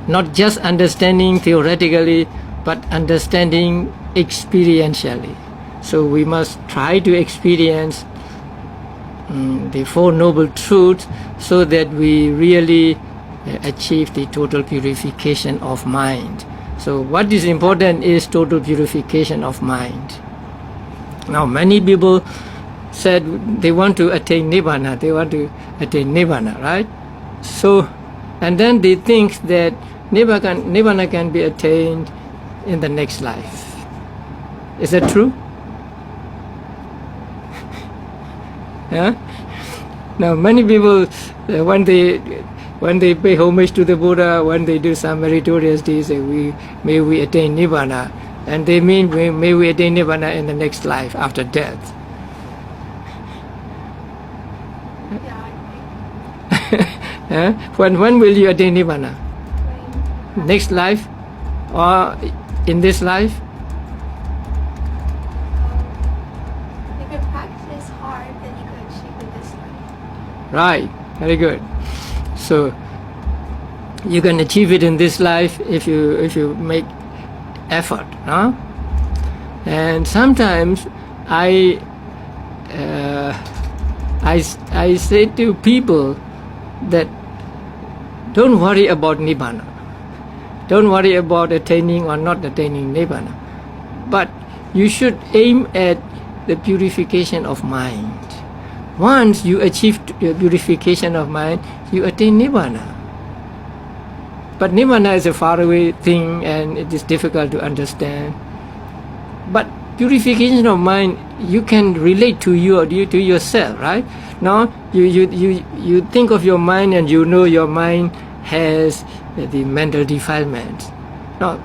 not just understanding theoretically, but understanding experientially. So we must try to experience the Four Noble Truths so that we really achieve the total purification of mind. So what is important is total purification of mind. Now many people said they want to attain Nibbana, right? So, and then they think that Nibbana can be attained in the next life. Is that true? Yeah? Now many people, when they pay homage to the Buddha, when they do some meritorious deeds, say, may we attain Nibbana. And they mean may we attain Nibbana in the next life, after death. Yeah, when will you attain Nibbana? Next life? Or in this life? If you practice hard, then you could achieve in this life. Right, very good. So you can achieve it in this life if you make effort, huh? And sometimes I say to people that don't worry about Nibbana. Don't worry about attaining or not attaining Nibbana. But you should aim at the purification of mind. Once you achieve purification of mind, you attain Nibbana. But Nibbana is a faraway thing and it is difficult to understand. But purification of mind, you can relate to yourself, right? Now you think of your mind and you know your mind has the mental defilements. Now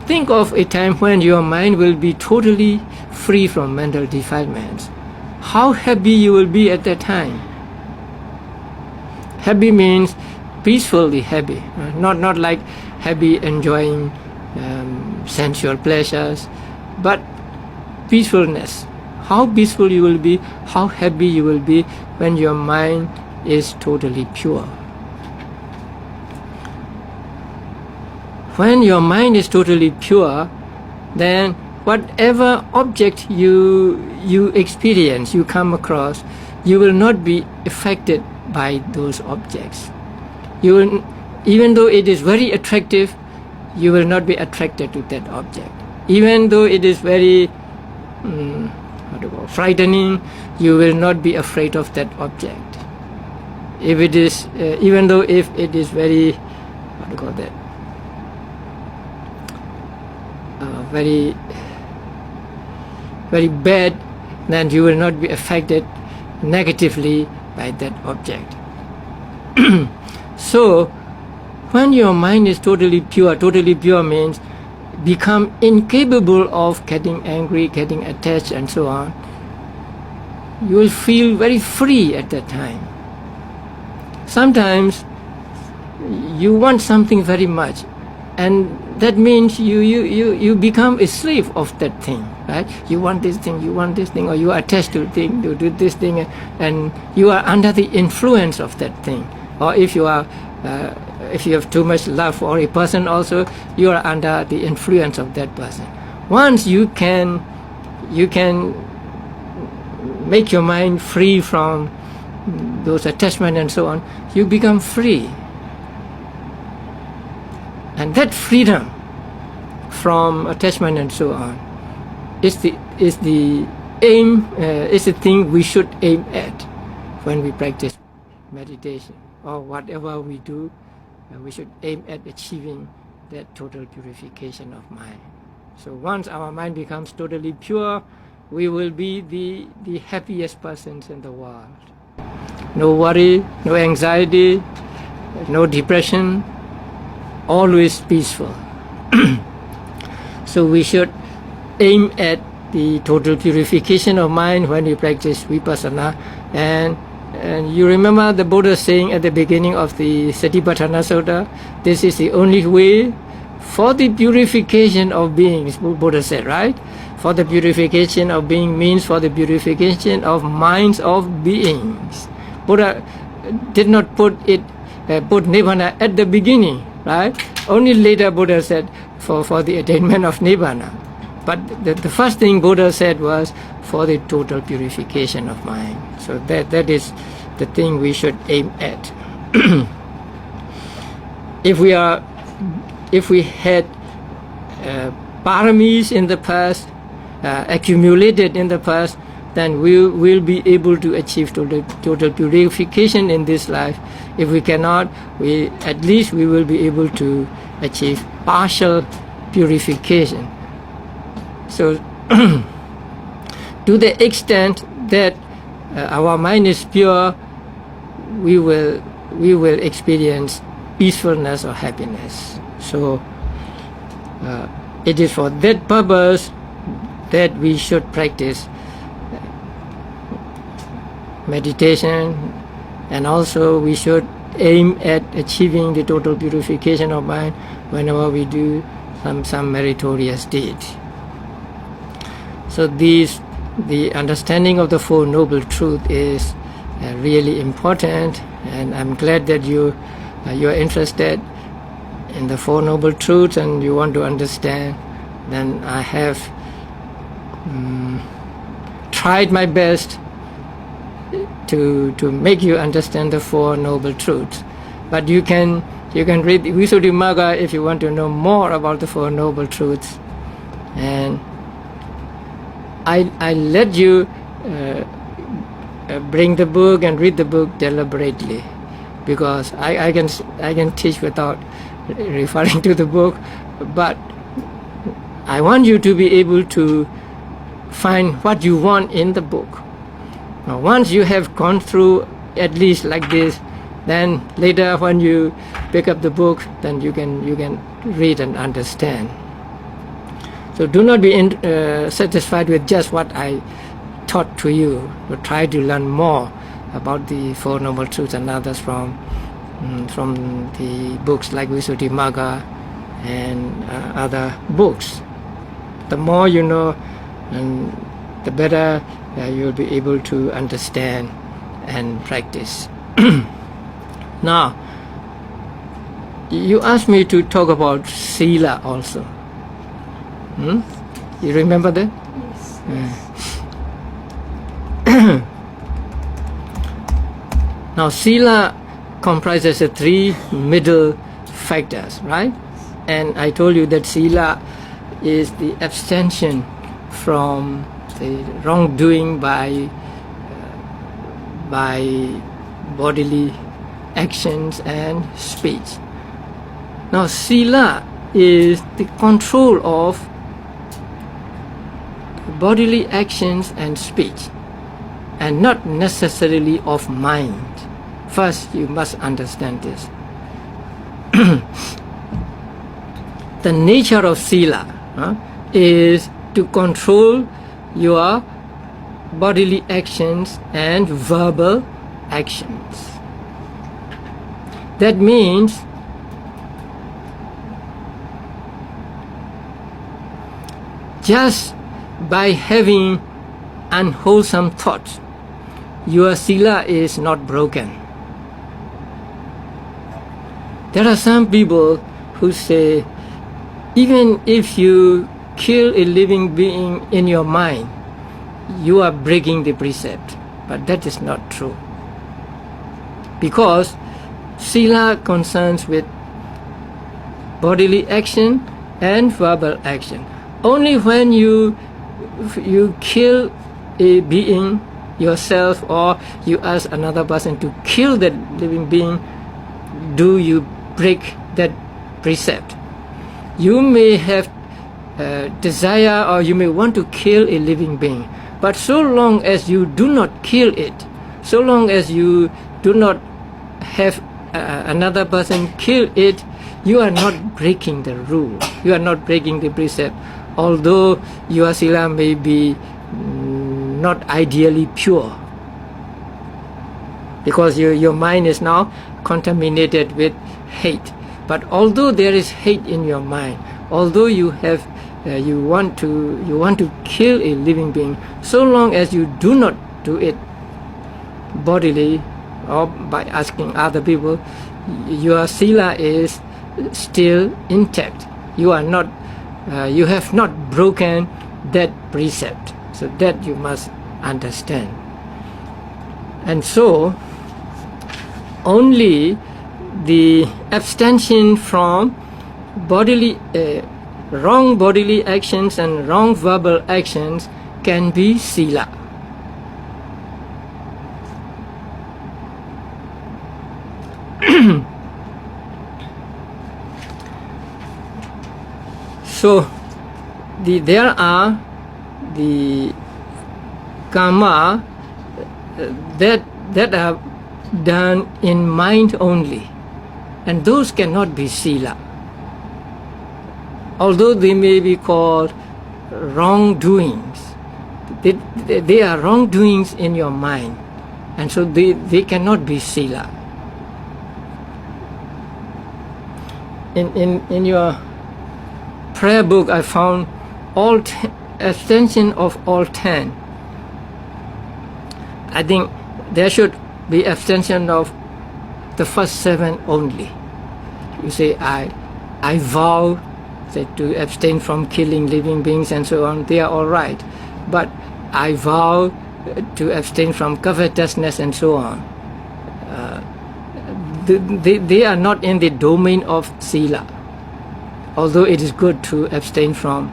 think of a time when your mind will be totally free from mental defilements. How happy you will be at that time. Happy means peacefully happy, not like happy enjoying sensual pleasures, but peacefulness. How peaceful you will be, how happy you will be when your mind is totally pure. When your mind is totally pure, then whatever object you experience, you come across, you will not be affected by those objects. You will, even though it is very attractive, you will not be attracted to that object. Even though it is very frightening, you will not be afraid of that object. If it is, even though if it is very, very bad, then you will not be affected negatively by that object. So when your mind is totally pure means become incapable of getting angry, getting attached and so on, you will feel very free at that time. Sometimes you want something very much, and that means you become a slave of that thing, right? You want this thing, or you are attached to thing, to do this thing, and you are under the influence of that thing. Or if you have too much love for a person also, you are under the influence of that person. Once you can make your mind free from those attachments and so on, you become free. And that freedom from attachment and so on is the aim, is the thing we should aim at when we practice meditation or whatever we do. We should aim at achieving that total purification of mind. So once our mind becomes totally pure, we will be the happiest persons in the world. No worry, no anxiety, no depression, always peaceful. So we should aim at the total purification of mind when we practice vipassana. And you remember the Buddha saying at the beginning of the Satipatthana Sutta, this is the only way for the purification of beings, Buddha said, right? For the purification of being means for the purification of minds of beings. Buddha did not put Nibbana at the beginning. right? Only later Buddha said for the attainment of Nibbana. But the first thing Buddha said was for the total purification of mind. So that is the thing we should aim at. If we had paramis in the past, accumulated in the past, then we will be able to achieve total purification in this life. If we cannot, at least we will be able to achieve partial purification. So to the extent that our mind is pure, we will experience peacefulness or happiness. So it is for that purpose that we should practice meditation, and also we should aim at achieving the total purification of mind whenever we do some meritorious deed. So the understanding of the Four Noble Truths is really important, and I'm glad that you are interested in the Four Noble Truths and you want to understand. Then I have tried my best to make you understand the Four Noble Truths. But you can read Visuddhimagga if you want to know more about the Four Noble Truths. And I let you bring the book and read the book deliberately, because I can teach without referring to the book, but I want you to be able to find what you want in the book. Now, once you have gone through at least like this, then later when you pick up the book, then you can read and understand. So do not be satisfied with just what I taught to you, but try to learn more about the Four Noble Truths and others from the books like Visuddhimagga and other books. The more you know, and the better you'll be able to understand and practice. Now, you asked me to talk about Sila also. You remember that? Yes. Now, Sila comprises of three middle factors, right? And I told you that Sila is the abstention from the wrongdoing by bodily actions and speech. Now, Sila is the control of bodily actions and speech, and not necessarily of mind. First, you must understand this. The nature of Sila is to control your bodily actions and verbal actions. That means just by having unwholesome thoughts, your Sila is not broken. There are some people who say, even if you kill a living being in your mind, you are breaking the precept. But that is not true. Because Sila concerns with bodily action and verbal action. Only when you kill a being yourself, or you ask another person to kill that living being, do you break that precept. You may have desire, or you may want to kill a living being, but so long as you do not kill it, so long as you do not have another person kill it, you are not breaking the rule, you are not breaking the precept, although your Sila may be not ideally pure, because your mind is now contaminated with hate. But although there is hate in your mind, although you have you want to kill a living being, so long as you do not do it bodily or by asking other people, your Sila is still intact. You are not, you have not broken that precept. So that you must understand. And so, only the abstention from bodily, wrong bodily actions and wrong verbal actions can be sila. So, there are the karma that are done in mind only, and those cannot be sila. Although they may be called wrongdoings, they are wrongdoings in your mind, and so they cannot be sila. In your prayer book, I found all abstention of all 10. I think there should be abstention of the first 7 only. You say, I vow that to abstain from killing living beings and so on. They are all right, but I vow to abstain from covetousness and so on. They are not in the domain of sila, although it is good to abstain from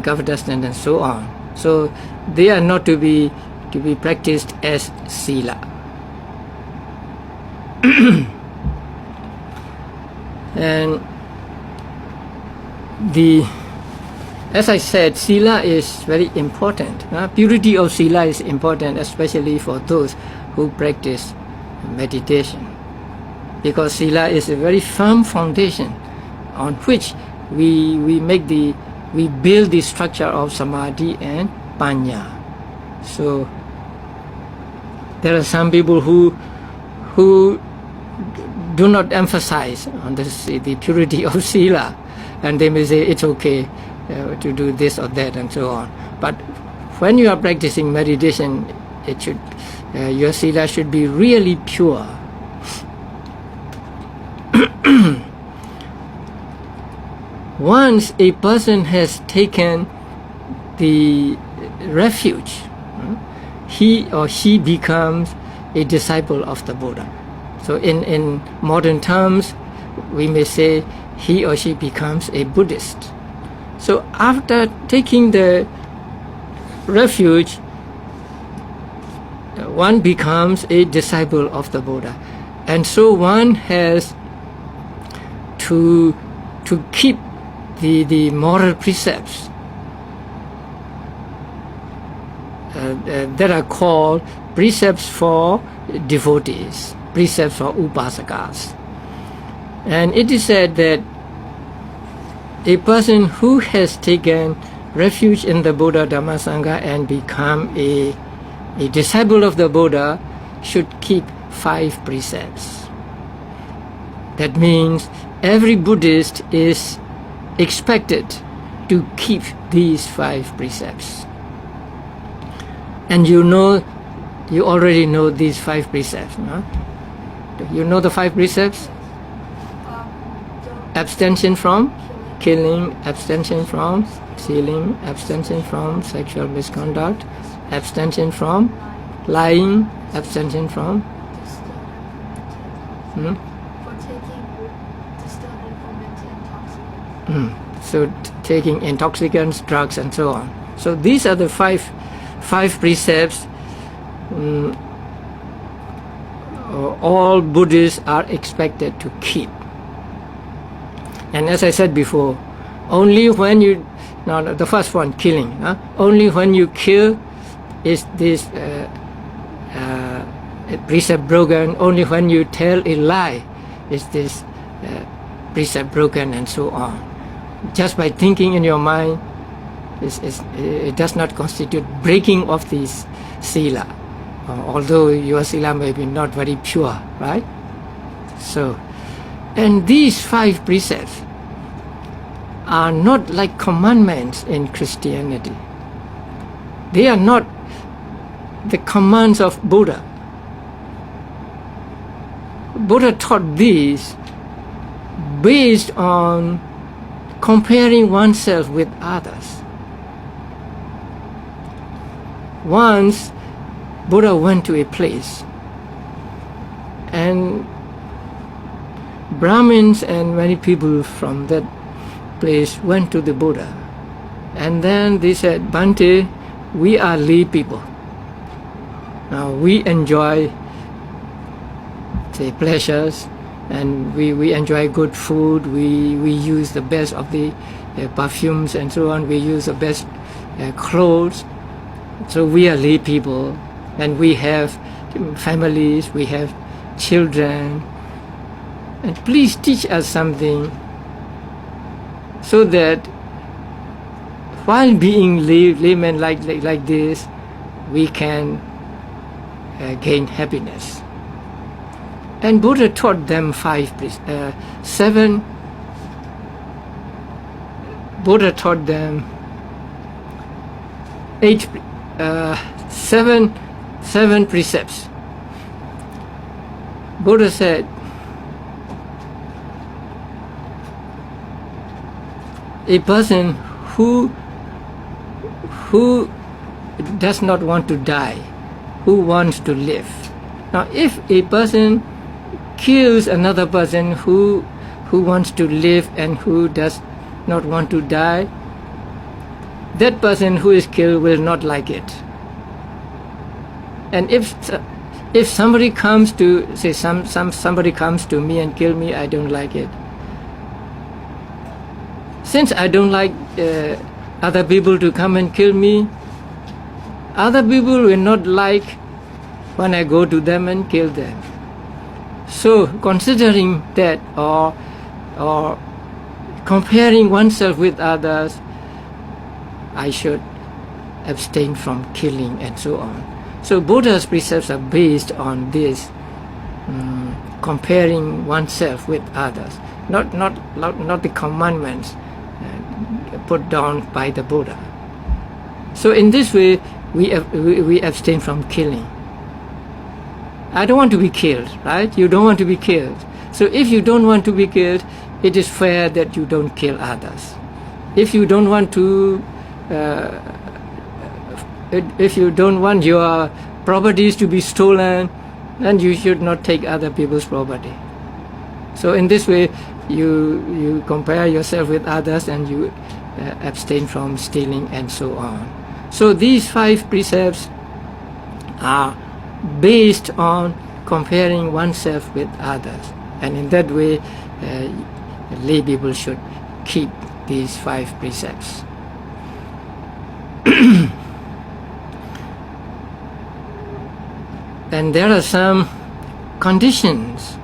covetousness and so on. So they are not to be practiced as sila. And as I said, sila is very important. Purity of sila is important, especially for those who practice meditation, because sila is a very firm foundation on which we build the structure of samadhi and panya. So there are some people who do not emphasize on the purity of sila, and they may say it's okay to do this or that and so on. But when you are practicing meditation, your sila should be really pure. Once a person has taken the refuge, he or she becomes a disciple of the Buddha. So in modern terms, we may say he or she becomes a Buddhist. So after taking the refuge, one becomes a disciple of the Buddha. And so one has to keep the moral precepts that are called precepts for devotees, precepts for upasakas. And it is said that a person who has taken refuge in the Buddha Dhamma Sangha and become a disciple of the Buddha should keep 5 precepts. That means every Buddhist is expected to keep these 5 precepts. And you already know these 5 precepts, no? You know the 5 precepts? Abstention from killing, abstention from stealing, abstention from sexual misconduct, abstention from lying, abstention from taking intoxicants, drugs, and so on. So these are the five precepts all Buddhists are expected to keep. And as I said before, only when the first one, killing, only when you kill is this precept broken. Only when you tell a lie is this precept broken, and so on. Just by thinking in your mind, it does not constitute breaking of these sila, although your sila may be not very pure, right? So, and these 5 precepts are not like commandments in Christianity. They are not the commands of Buddha. Buddha taught these based on comparing oneself with others. Once, Buddha went to a place, and Brahmins and many people from that place went to the Buddha. And then they said, Bhante, we are lay people. Now we enjoy, say, pleasures, and we enjoy good food. We use the best of the perfumes and so on. We use the best clothes. So we are lay people, and we have families, we have children. And please teach us something so that while being laymen like this, we can gain happiness. And Buddha taught them Buddha taught them seven precepts. Buddha said, a person who does not want to die, who wants to live. Now, if a person kills another person who wants to live and who does not want to die, that person who is killed will not like it. And if somebody comes to say somebody comes to me and kill me, I don't like it. Since I don't like other people to come and kill me, other people will not like when I go to them and kill them. So considering that, or comparing oneself with others, I should abstain from killing and so on. So Buddha's precepts are based on this, comparing oneself with others, not the commandments put down by the Buddha. So in this way, we abstain from killing. I don't want to be killed, right? You don't want to be killed. So if you don't want to be killed, it is fair that you don't kill others. If you don't want to, if you don't want your properties to be stolen, then you should not take other people's property. So in this way, you compare yourself with others and you abstain from stealing and so on. So these 5 precepts are based on comparing oneself with others, and in that way lay people should keep these 5 precepts. And there are some conditions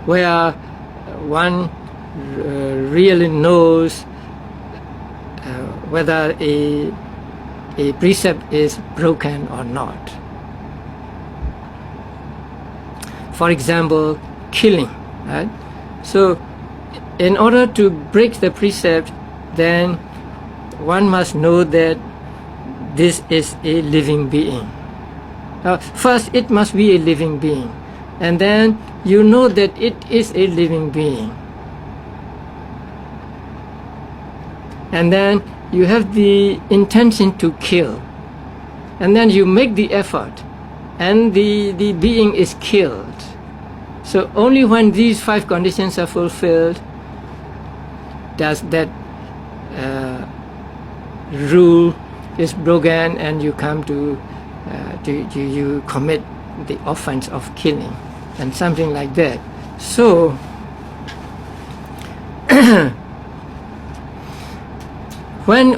where one really knows whether a precept is broken or not. For example, killing, right? So in order to break the precept, then one must know that this is a living being. First, it must be a living being, and then you know that it is a living being. And then you have the intention to kill, and then you make the effort, and the being is killed. So only when these 5 conditions are fulfilled does that rule is broken, and you come to you commit the offense of killing and something like that. So when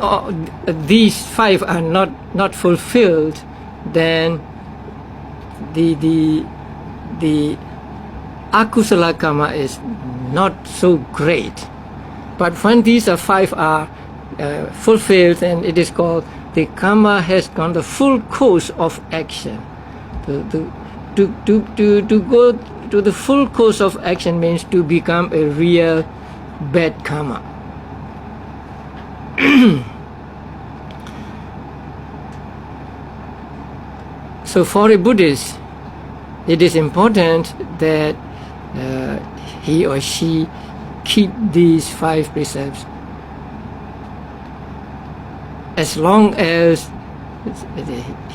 these 5 are not fulfilled, then the akusala karma is not so great. But when these 5 are fulfilled, then it is called the karma has gone the full course of action. To go to the full course of action means to become a real bad karma. So for a Buddhist, it is important that he or she keep these 5 precepts as long as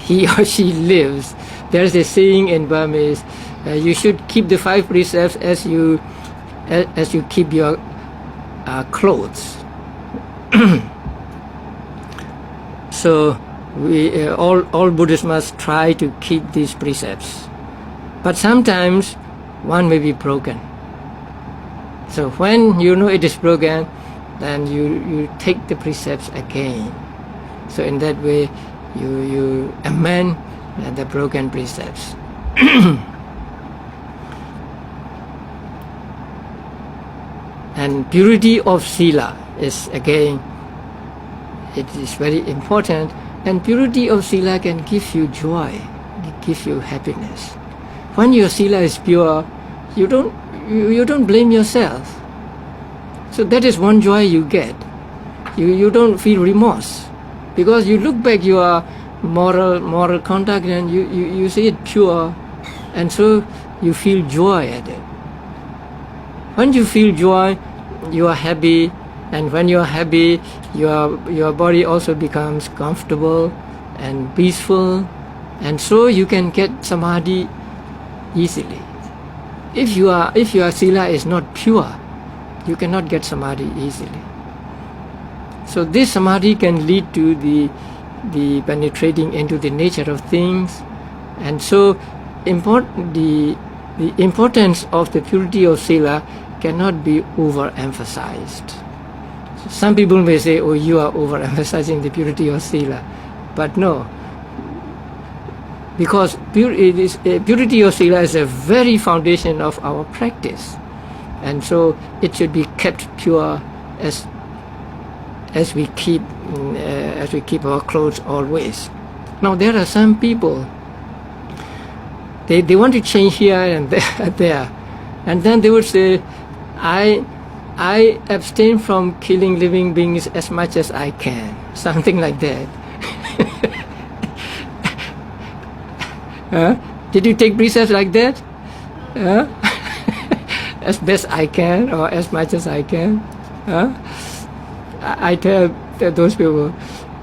he or she lives. There's a saying in Burmese, you should keep the 5 precepts as you keep your clothes. So we all Buddhists must try to keep these precepts, but sometimes one may be broken. So when you know it is broken, then you take the precepts again. So in that way you amend the broken precepts. And purity of sila is again, it is very important, and purity of sila can give you joy, give you happiness. When your sila is pure, you don't blame yourself. So that is one joy you get. You don't feel remorse, because you look back your moral conduct and you see it pure, and so you feel joy at it. When you feel joy, you are happy, and when you are happy, your body also becomes comfortable and peaceful, and so you can get samadhi easily. If your sila is not pure, you cannot get samadhi easily. So this samadhi can lead to the penetrating into the nature of things, and so the importance of the purity of sila cannot be overemphasized. So some people may say, oh, you are overemphasizing the purity of sila, but no, because purity of sila is a very foundation of our practice, and so it should be kept pure as we keep our clothes always. Now there are some people, they want to change here and there, and then they would say, I abstain from killing living beings as much as I can, something like that. Did you take precepts like that? As best I can, or as much as I can? I tell those people,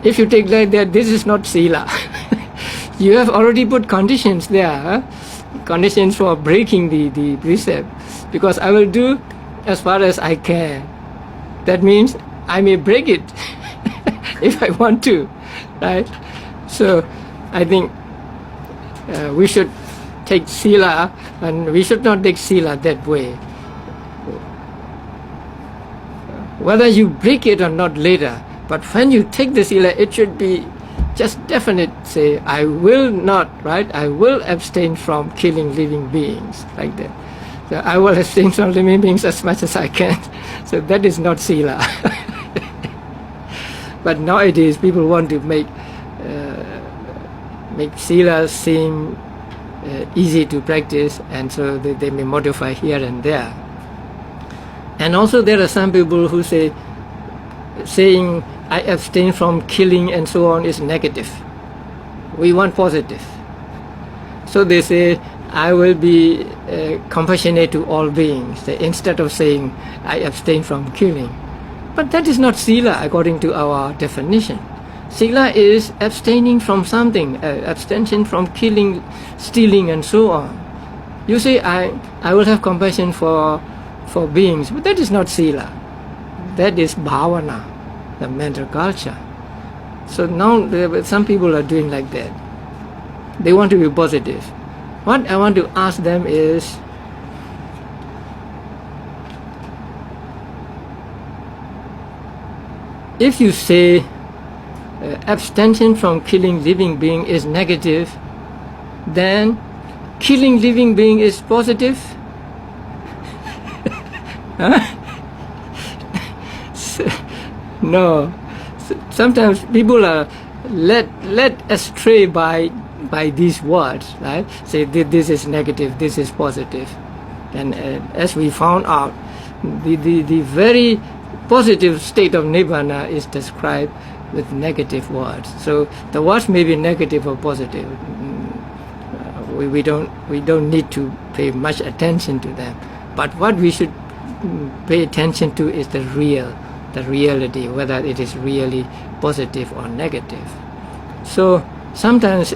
if you take like that, this is not sila. You have already put conditions there, conditions for breaking the precept, because I will do as far as I can. That means I may break it if I want to, right? So I think we should take sila, and we should not take sila that way. Whether you break it or not later, but when you take the sila, it should be just definite. Say, I will not, right? I will abstain from killing living beings, like that. So I will abstain from living beings as much as I can. So that is not sila. But nowadays people want to make sila seem easy to practice, and so they may modify here and there. And also there are some people who saying I abstain from killing and so on is negative. We want positive. So they say, I will be compassionate to all beings, instead of saying I abstain from killing. But that is not sila according to our definition. Sila is abstaining from something, abstention from killing, stealing, and so on. You say, I will have compassion for beings, but that is not sila. That is bhavana, the mental culture. So now some people are doing like that. They want to be positive. What I want to ask them is, if you say abstention from killing living being is negative, then killing living being is positive? No. Sometimes people are led astray by these words, right? Say this is negative, this is positive, and as we found out, the very positive state of nibbana is described with negative words. So the words may be negative or positive. We don't need to pay much attention to them. But what we should pay attention to is the reality, whether it is really positive or negative. So sometimes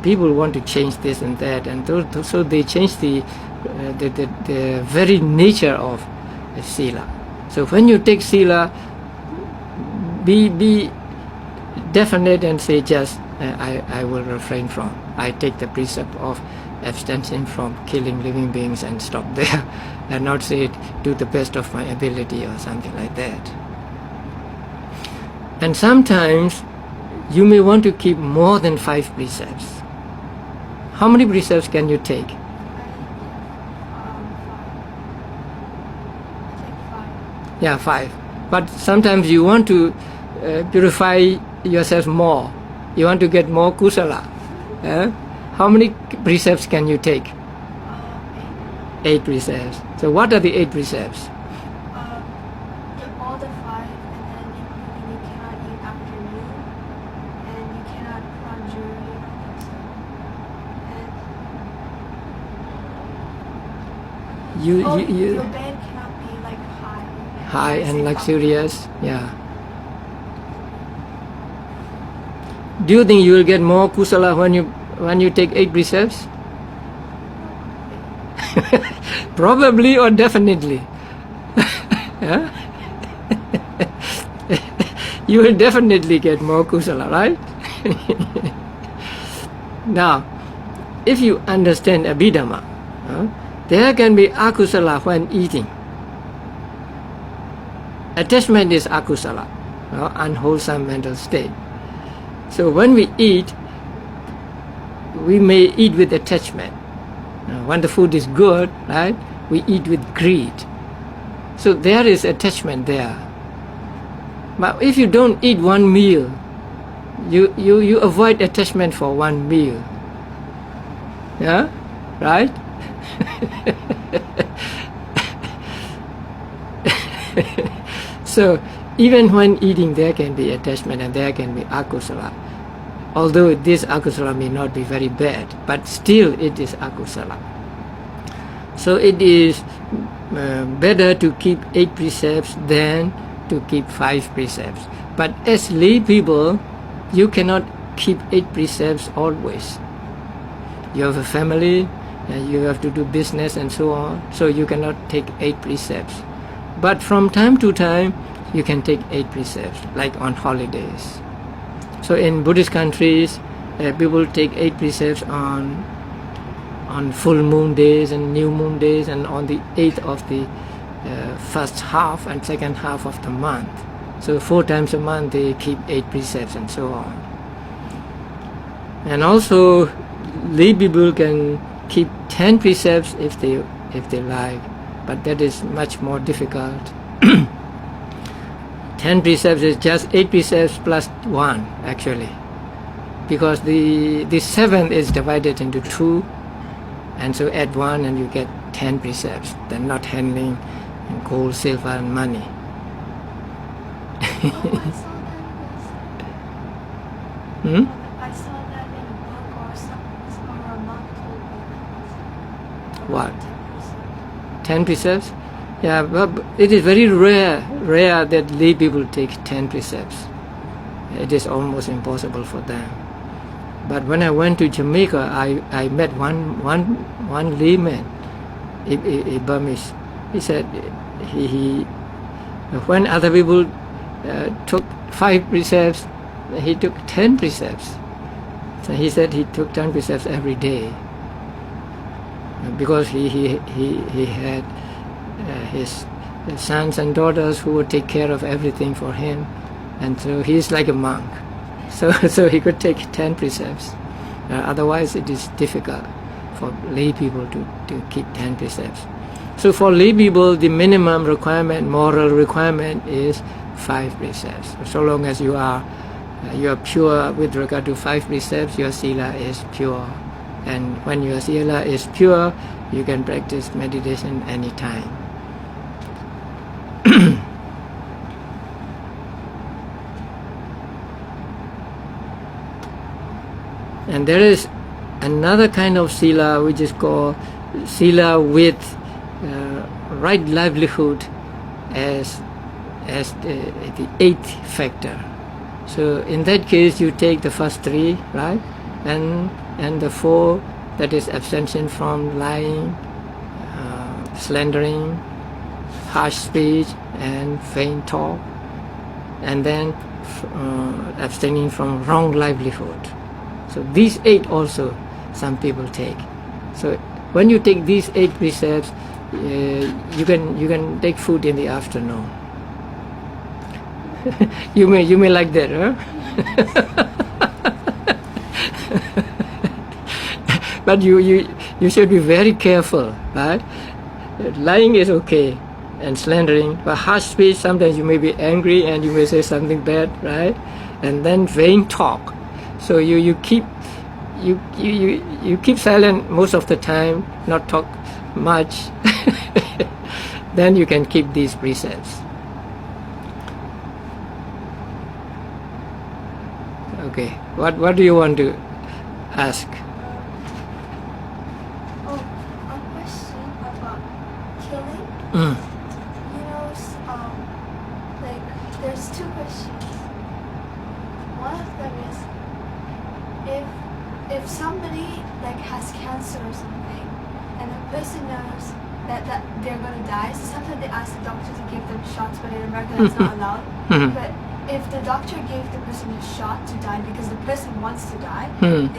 people want to change this and that, and so they change the very nature of sila. So when you take sila, be definite and say just I will refrain from. I take the precept of abstention from killing living beings and stop there, and not say to the best of my ability or something like that. And sometimes you may want to keep more than 5 precepts. How many precepts can you take? Five. I take 5. Yeah, 5. But sometimes you want to purify yourself more. You want to get more kusala. How many precepts can you take? 8. 8 precepts. So what are the 8 precepts? All the 5, and then including you cannot eat after noon, and you cannot put on jewelry also. And your bed cannot be like high and luxurious. Yeah. Do you think you will get more kusala when you take 8 precepts? Probably or definitely. Yeah? You will definitely get more kusala, right? Now, if you understand Abhidhamma, there can be akusala when eating. Attachment is akusala, unwholesome mental state. So when we eat, we may eat with attachment. When the food is good, right, we eat with greed. So there is attachment there. But if you don't eat one meal, you avoid attachment for one meal. Yeah, right? So even when eating, there can be attachment and there can be akusala. Although this akusala may not be very bad, but still it is akusala. So it is better to keep 8 precepts than to keep 5 precepts. But as lay people, you cannot keep 8 precepts always. You have a family, you have to do business and so on, so you cannot take 8 precepts. But from time to time, you can take 8 precepts, like on holidays. So in Buddhist countries, people take 8 precepts on full moon days and new moon days, and on the 8th of the first half and second half of the month. So 4 times a month they keep 8 precepts and so on. And also lay people can keep 10 precepts if they like, but that is much more difficult. 10 precepts is just 8 precepts plus 1 actually, because the 7th is divided into 2, and so add 1 and you get 10 precepts. Then not handling gold, silver and money. I saw that Hmm? I saw that in a book or a monk told me. What? 10 precepts? Yeah, but it is very rare that lay people take 10 precepts. It is almost impossible for them. But when I went to Jamaica, I met one layman, a Burmese. He said he when other people took 5 precepts, he took 10 precepts. So he said he took 10 precepts every day, because he had his sons and daughters who would take care of everything for him, and so he's like a monk. So he could take 10 precepts. Otherwise, it is difficult for lay people to keep 10 precepts. So for lay people, the minimum requirement, moral requirement, is 5 precepts. So long as you are pure with regard to 5 precepts, your sila is pure. And when your sila is pure, you can practice meditation anytime. And there is another kind of sila which is called sila with right livelihood as the eighth factor. So in that case, you take the first three, right, and the four, that is abstention from lying, slandering, harsh speech, and vain talk, and then abstaining from wrong livelihood. So these 8 also some people take. So when you take these 8 precepts, you can take food in the afternoon. you may like that, huh? But you should be very careful, right? Lying is okay, and slandering, but harsh speech, sometimes you may be angry and you may say something bad, right? And then vain talk. So you keep silent most of the time, not talk much. Then you can keep these precepts. Okay, what do you want to ask? Oh, a question about killing. You know, like there's 2 questions. One of them is if somebody like has cancer or something, and the person knows that they're gonna die, so sometimes they ask the doctor to give them shots, but in America that's not allowed. But if the doctor gave the person a shot to die because the person wants to die, would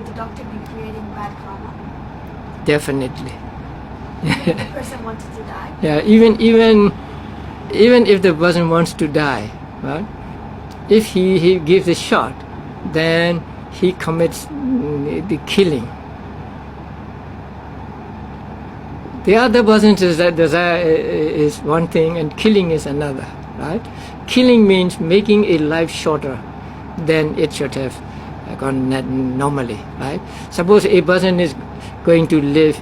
the doctor be creating bad karma? Definitely. If the person wanted to die. Yeah, even if the person wants to die, right? If he gives a shot, then he commits the killing. The other person's desire is one thing, and killing is another, right? Killing means making a life shorter than it should have gone normally, right? Suppose a person is going to live,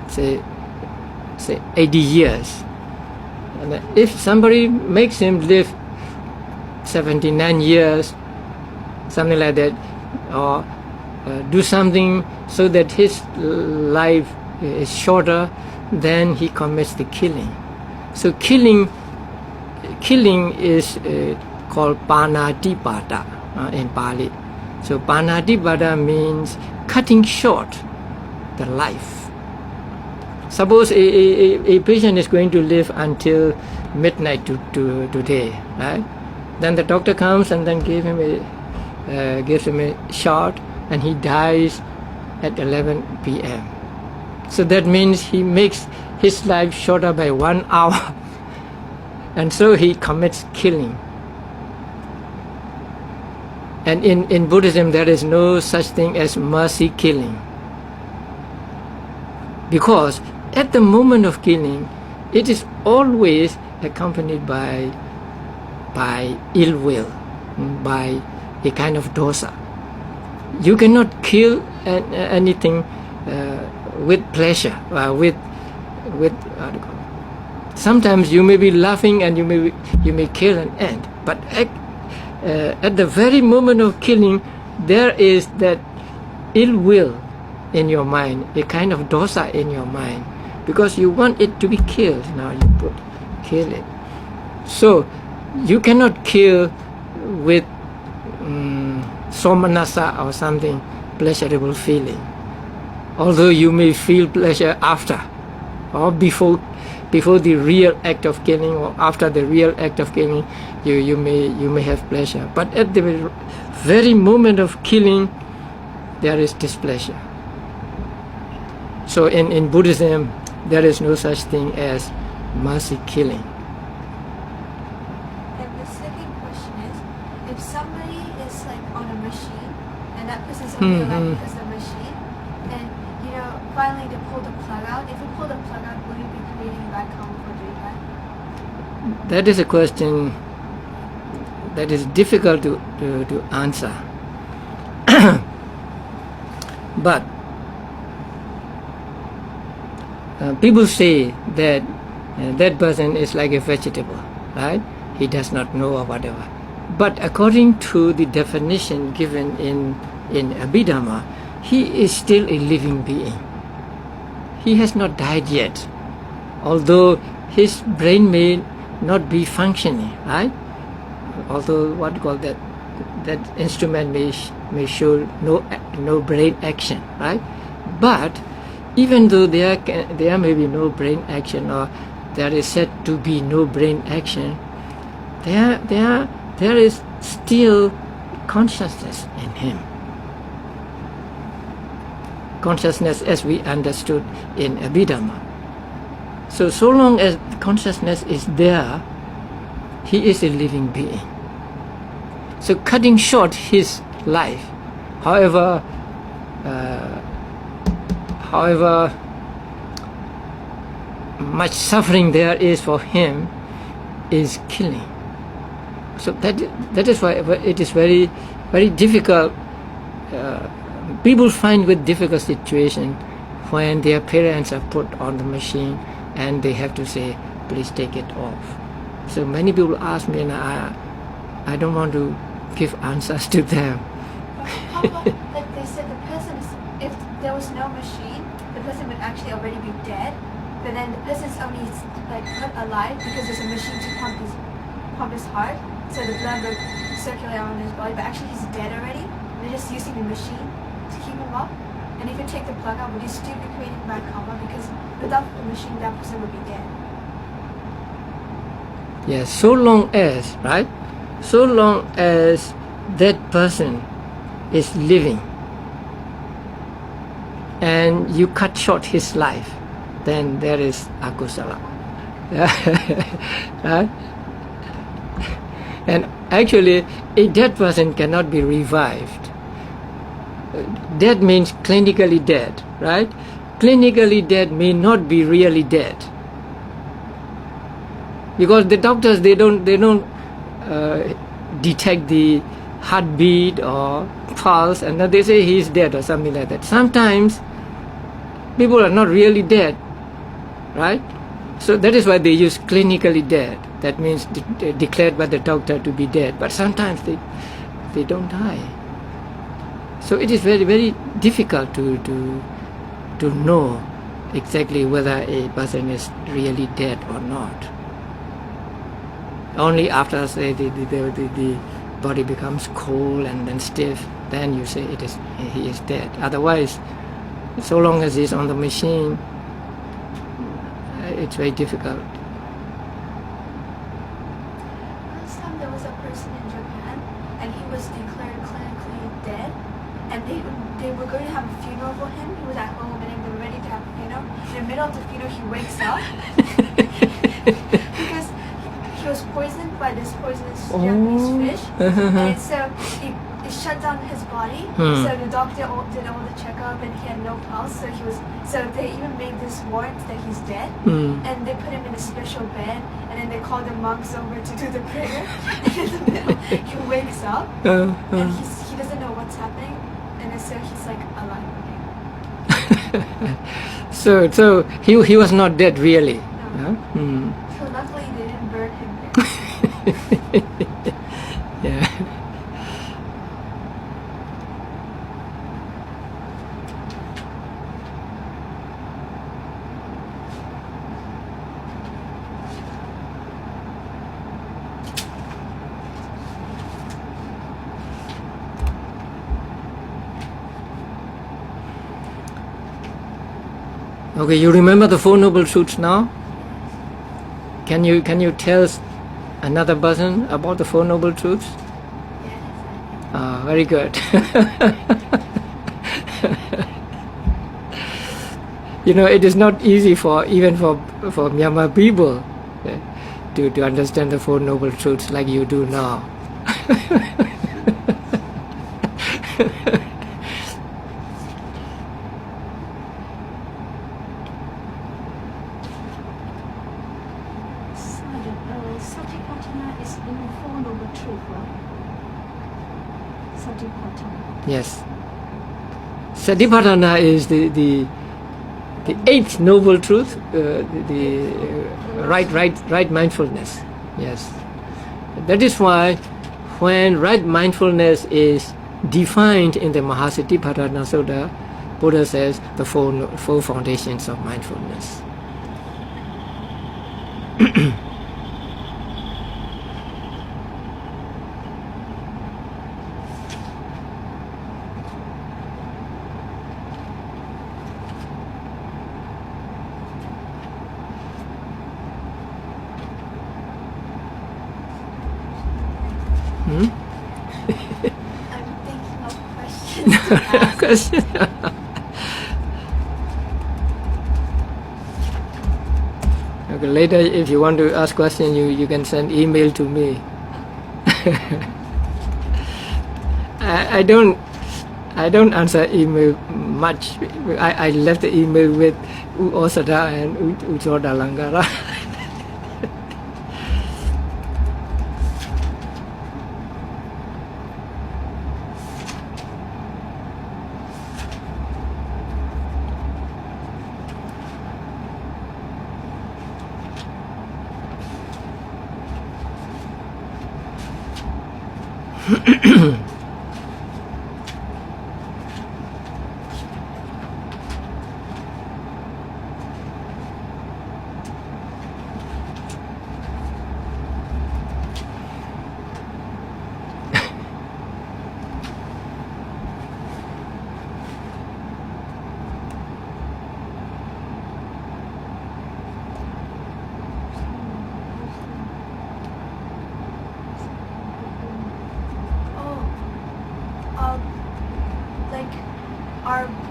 say 80 years, and if somebody makes him live 79 years, something like that, or do something so that his life is shorter, then he commits the killing. So killing is called panatipada in Pali. So panatipada means cutting short the life. Suppose a patient is going to live until midnight today, right? Then the doctor comes and then gives him a shot, and he dies at 11 p.m. So that means he makes his life shorter by 1 hour, and so he commits killing. And in Buddhism, there is no such thing as mercy killing, because at the moment of killing, it is always accompanied by ill will, by a kind of dosa. You cannot kill anything with pleasure, with sometimes you may be laughing and you may kill an ant, but at the very moment of killing, there is that ill will in your mind, a kind of dosa in your mind, because you want it to be killed. Now you kill it. So you cannot kill with somanasa or something, pleasurable feeling. Although you may feel pleasure after or before the real act of killing, or after the real act of killing, you may have pleasure. But at the very moment of killing, there is displeasure. So in Buddhism, there is no such thing as mercy killing. And the second question is, if somebody is like on a machine, and that person is only alive because of the machine, and finally they pull the plug out. If you pull the plug out, will you be creating bad karma for doing that? That is a question that is difficult to answer. But people say that that person is like a vegetable, right? He does not know or whatever. But according to the definition given in Abhidhamma, he is still a living being. he has not died yet, although his brain may not be functioning, right? Although what you call that instrument may show no brain action, right? But even though there may be no brain action, or there is said to be no brain action, there is still consciousness in him. Consciousness as we understood in Abhidhamma. So long as consciousness is there, he is a living being. So cutting short his life, however much suffering there is for him, is killing. So that is why it is very, very difficult. People find with difficult situation when their parents are put on the machine and they have to say, please take it off. So many people ask me, and I don't want to give answers to them. How about like they said the person is, if there was no machine, the person would actually already be dead, but then the person's only like put alive because there's a machine to pump his heart, so the blood would circulate around his body, but actually he's dead already. They're just using the machine to keep him up. And if you take the plug out, would you still be creating bad karma? Because without the machine, that person would be dead. Yes, so long as that person is living and you cut short his life, then there is akusala. Right? And actually, a dead person cannot be revived. Dead means clinically dead, right? Clinically dead may not be really dead, because the doctors they don't detect the heartbeat or pulse, and then they say he's dead or something like that. Sometimes people are not really dead, right? So that is why they use clinically dead. That means declared by the doctor to be dead. But sometimes they don't die. So it is very, very difficult to know exactly whether a person is really dead or not. Only after, say, the body becomes cold and then stiff, then you say he is dead. Otherwise, so long as he's on the machine, it's very difficult. Last time there was a person in Japan, and he was declared clinically dead, and they were going to have a funeral for him. He was at home, and they were ready to have a funeral. In the middle of the funeral, he wakes up because he was poisoned by this poisonous Japanese fish, and so it shut down his body. So the doctor did all the checkup, and he had no pulse. So they even made this warrant that he's dead, and they put him in a special bed, and then they called the monks over to do the prayer. And in the middle, he wakes up, and he doesn't know what's happening, and then so he's like alive again. So he was not dead really. No. Huh? So luckily they didn't burn him there. Yeah. Okay, you remember the Four Noble Truths now? Can you tell another person about the Four Noble Truths? Yes. Very good. You know, it is not easy for Myanmar people to understand the Four Noble Truths like you do now. Satipatthana is in the Four Noble Truths, right? Satipatthana. Yes. Satipatthana is the eighth noble truth, right mindfulness. Yes. That is why when right mindfulness is defined in the Mahasatipatthana Sutta, Buddha says the four foundations of mindfulness. I'm thinking of questions to ask. Okay, later, if you want to ask questions, you can send email to me. I don't answer email much. I left the email with U Osada and Ujoda Langara.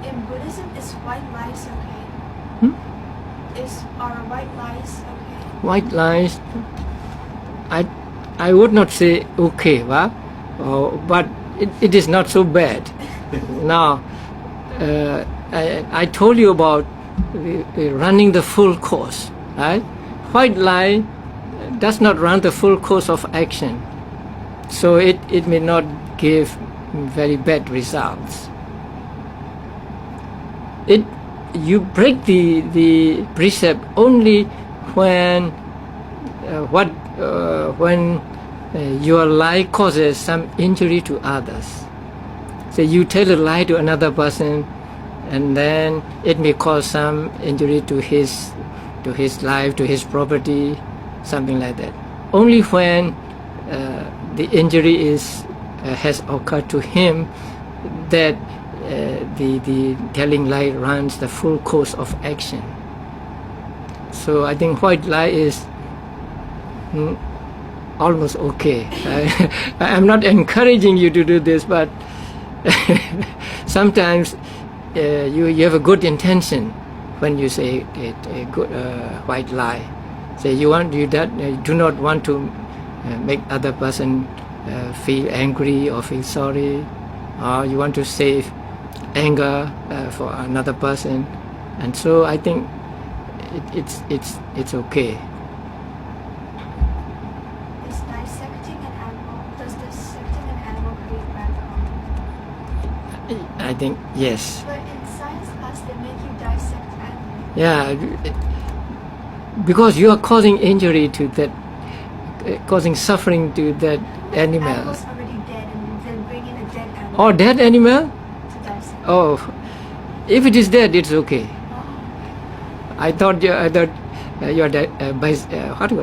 In Buddhism, is white lies okay? Is our white lies okay? White lies, I would not say okay, but it is not so bad. Now, I told you about running the full course, right? White lie does not run the full course of action, so it may not give very bad results. You break the precept only when your lie causes some injury to others. So you tell a lie to another person, and then it may cause some injury to his life, to his property, something like that. Only when the injury has occurred to him that the telling lie runs the full course of action. So I think white lie is almost okay. I'm not encouraging you to do this, but sometimes you have a good intention when you say a good white lie. Say you do not want to make other person feel angry or feel sorry, or you want to save anger for another person, and so I think it's okay. Is dissecting an animal, does dissecting an animal create bad karma? I think yes. But in science class they make you dissect animals. Yeah, because you are causing injury to that, causing suffering to that animal. Animal's already dead, and then bring in a dead animal. Oh, dead animal? To dissect. Oh, if it is dead, it's okay. Oh. I thought you are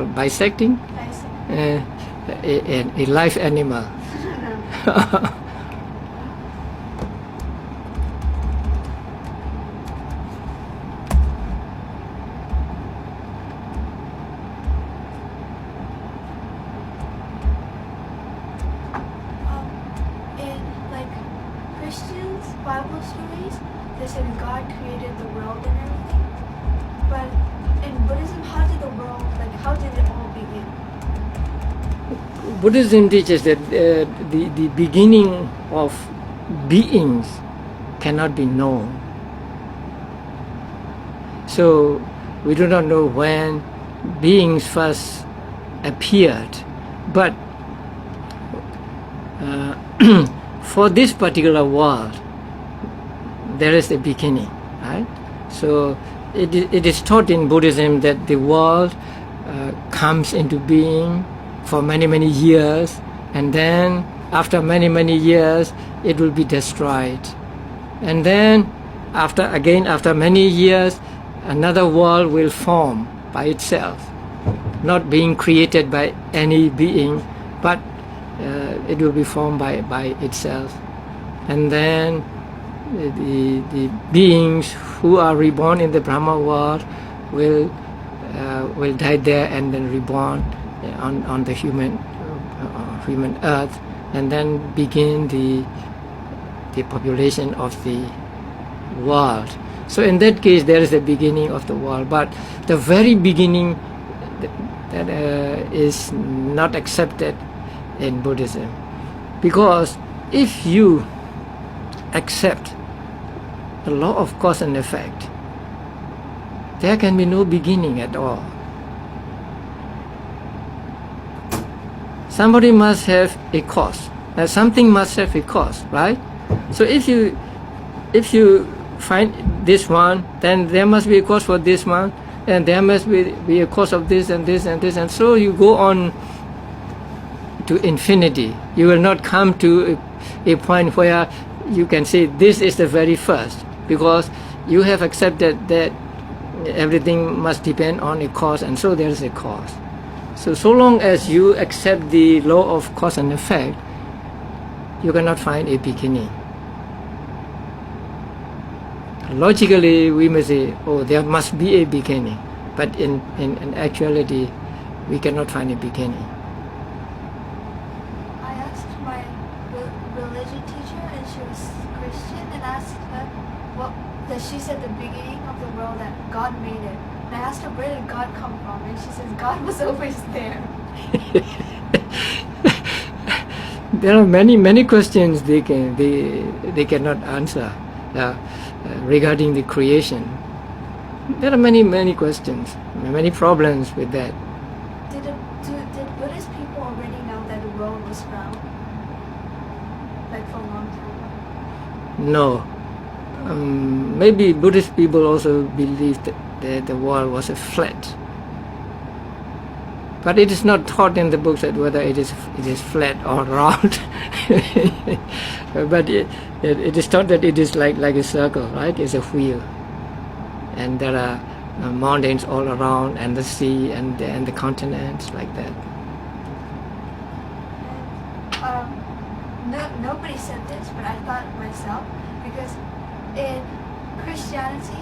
bisecting Dissect. a live animal. In like Christians' Bible stories, they said God created the world and everything. But in Buddhism, how did it all begin? Buddhism teaches that the beginning of beings cannot be known. So we do not know when beings first appeared, but for this particular world, there is a beginning, right? So it is taught in Buddhism that the world comes into being for many, many years, and then after many, many years, it will be destroyed. And then after many years, another world will form by itself, not being created by any being, but it will be formed by itself. And then the beings who are reborn in the Brahma world will die there and then reborn on the human earth, and then begin the population of the world. So in that case, there is the beginning of the world, but the very beginning that is not accepted in Buddhism, because if you accept the law of cause and effect, there can be no beginning at all. Somebody must have a cause. Something must have a cause, right? So if you find this one, then there must be a cause for this one, and there must be a cause of this and this and this, and so you go on to infinity. You will not come to a point where you can say this is the very first, because you have accepted that everything must depend on a cause, and so there is a cause. So long as you accept the law of cause and effect, you cannot find a beginning. Logically, we may say, oh, there must be a beginning, but in actuality, we cannot find a beginning. I asked my religion teacher, and she was Christian, and asked her that she said the beginning of the world, that God made it. And I asked her, where did God come from? And she says, God was always there. There are many questions they cannot answer regarding the creation. There are many questions, many problems with that. Did Buddhist people already know that the world was round, like for a long time? No. Maybe Buddhist people also believed that the world was a flat. But it is not taught in the books that whether it is flat or round. But it is taught that it is like a circle, right? It's a wheel, and there are mountains all around, and the sea, and the continents, like that. Nobody said this, but I thought myself, because in Christianity,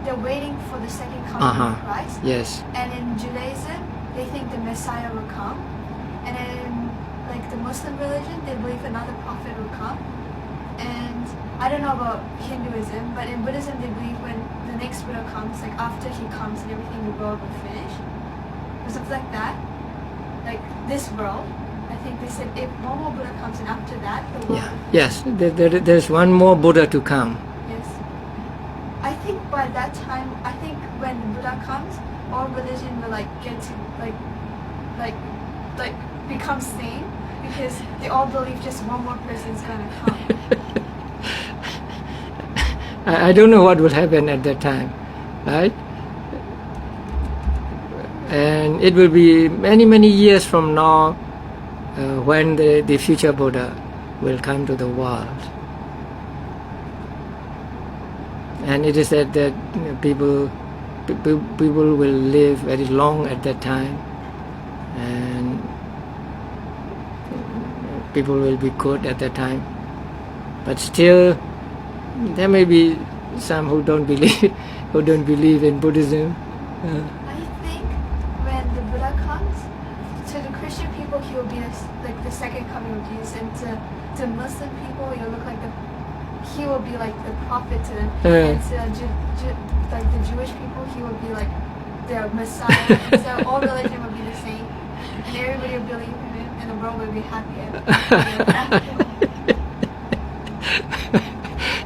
they're waiting for the second coming of Christ. Yes. And in Judaism, they think the Messiah will come. And in like the Muslim religion, they believe another prophet will come. And I don't know about Hinduism, but in Buddhism, they believe when the next Buddha comes, like after he comes and everything, the world will finish. Or something like that. Like this world. I think they said if one more Buddha comes, and after that, the world will finish. Yes, there's one more Buddha to come. Yes. I think by that time, I think when the Buddha comes, all religion will like get to like become sane, because they all believe just one more person is gonna come. I don't know what will happen at that time, right? And it will be many years from now when the future Buddha will come to the world. And it is said that people will live very long at that time, and people will be good at that time. But still, there may be some who don't believe in Buddhism. I think when the Buddha comes, to the Christian people, he will be like the second coming of Jesus, and to Muslim people, he'll look like he will be like the prophet to them, and to like the Jewish people, he will be like their Messiah. And so all religion will be the same, and everybody will believe in it, and the world will be happy.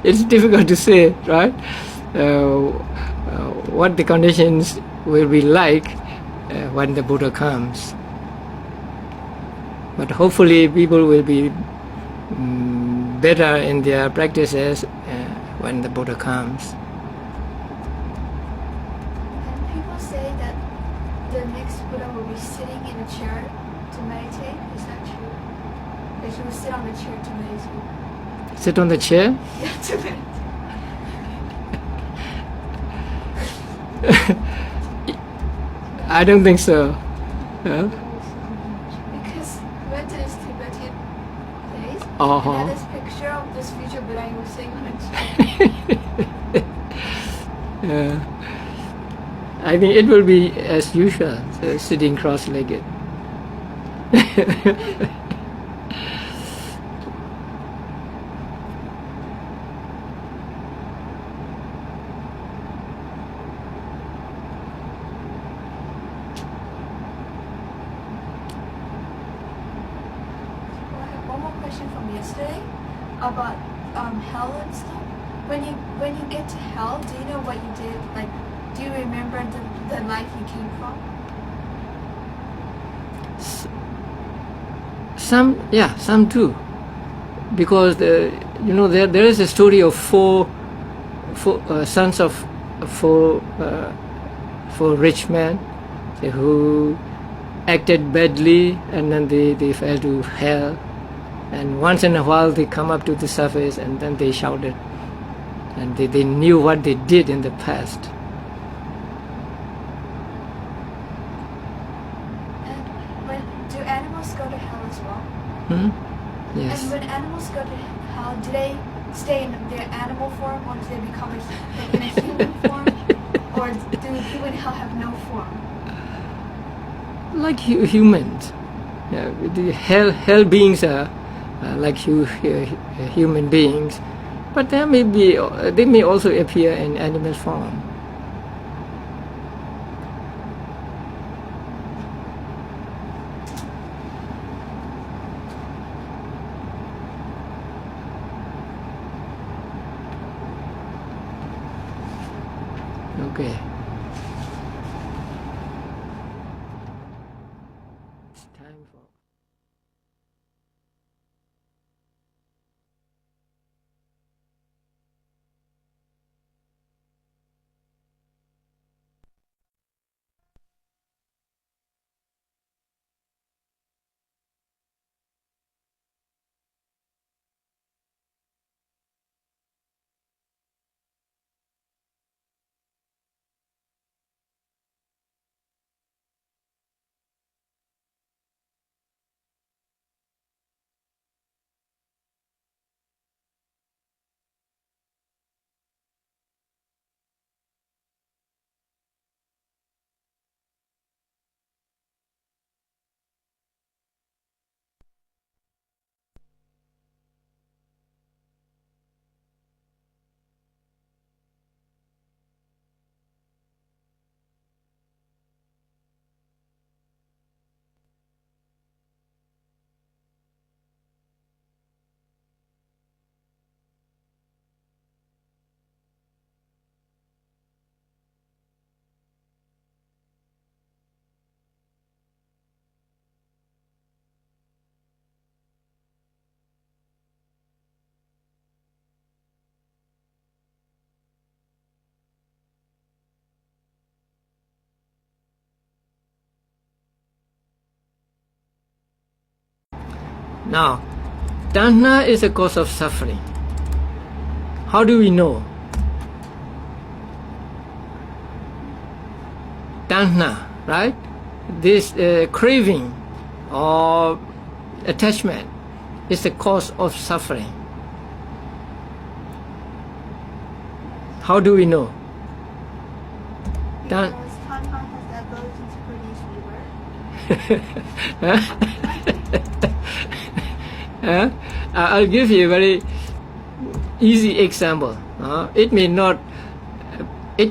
It's difficult to say, right? What the conditions will be like when the Buddha comes. But hopefully people will be better in their practices when the Buddha comes. And people say that the next Buddha will be sitting in a chair to meditate. Is that true? That he will sit on the chair to meditate. Sit on the chair? Yeah, to meditate. I don't think so. Huh? Because we went to this Tibetan place, Uh-huh. and had this picture of this future Buddha who was sitting on a chair. Yeah. I think it will be as usual, sitting cross-legged. Well, I have one more question from yesterday about hell and stuff. When you get to hell, do you know what you did? Like, do you remember the life you came from? Some do, because there is a story of four sons of four rich men who acted badly, and then they fell to hell, and once in a while they come up to the surface and then they shouted, and they knew what they did in the past. And do animals go to hell as well? Yes. And when animals go to hell, do they stay in their animal form, or do they become in a human form, or do people in hell have no form? Like humans. Yeah, the hell beings are like human beings, but they may also appear in animal form. Okay. It's time for. Now, Tanha is a cause of suffering. How do we know? Tanha, right? This craving or attachment is the cause of suffering. How do we know? Because Tanha has the ability to produce liver. I'll give you a very easy example. It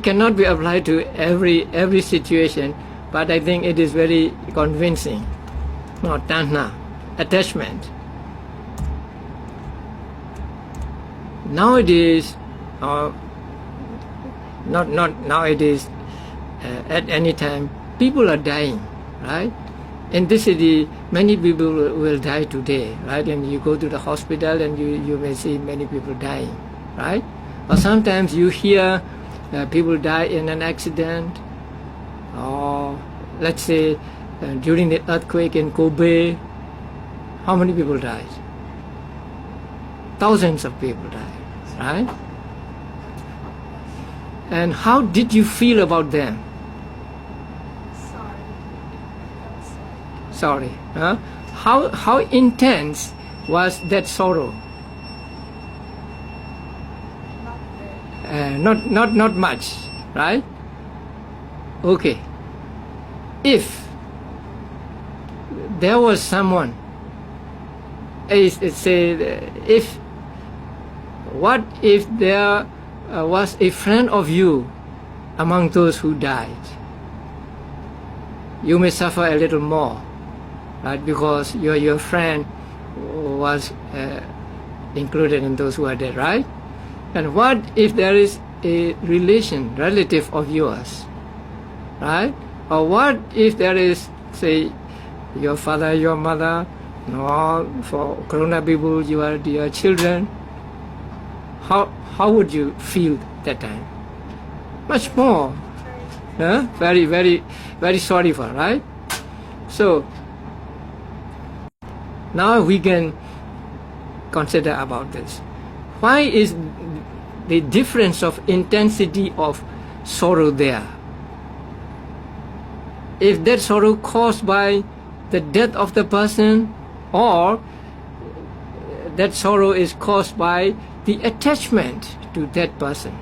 cannot be applied to every situation, but I think it is very convincing. No, tanha, attachment. Nowadays, not nowadays, at any time, people are dying, right? In this city, many people will die today, right? And you go to the hospital and you may see many people dying, right? Or sometimes you hear people die in an accident, or let's say during the earthquake in Kobe, how many people died? Thousands of people died, right? And how did you feel about them? Sorry. I'm Sorry. sorry. Huh? How intense was that sorrow? Not very. Not much, right? Okay. If there was someone, what if there was a friend of you among those who died? You may suffer a little more, right? Because your friend was included in those who are dead, right? And what if there is a relative of yours, right? Or what if there is, say, your father, your mother, or for Corona people, your children? How would you feel that time? Much more. Very, very, very sorry for, right? So now we can consider about this. Why is the difference of intensity of sorrow there? If that sorrow caused by the death of the person, or that sorrow is caused by the attachment to that person.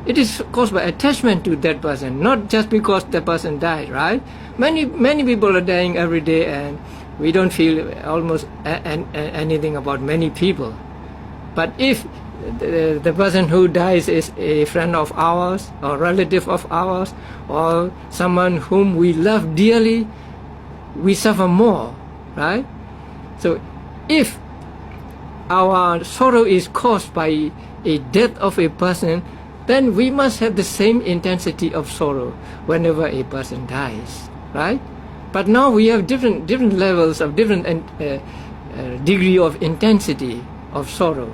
It is caused by attachment to that person, not just because the person died, right? Many people are dying every day, and we don't feel almost anything about many people. But if the person who dies is a friend of ours, or relative of ours, or someone whom we love dearly, we suffer more, right? So if our sorrow is caused by a death of a person, then we must have the same intensity of sorrow whenever a person dies, right? But now we have different levels of different degree of intensity of sorrow.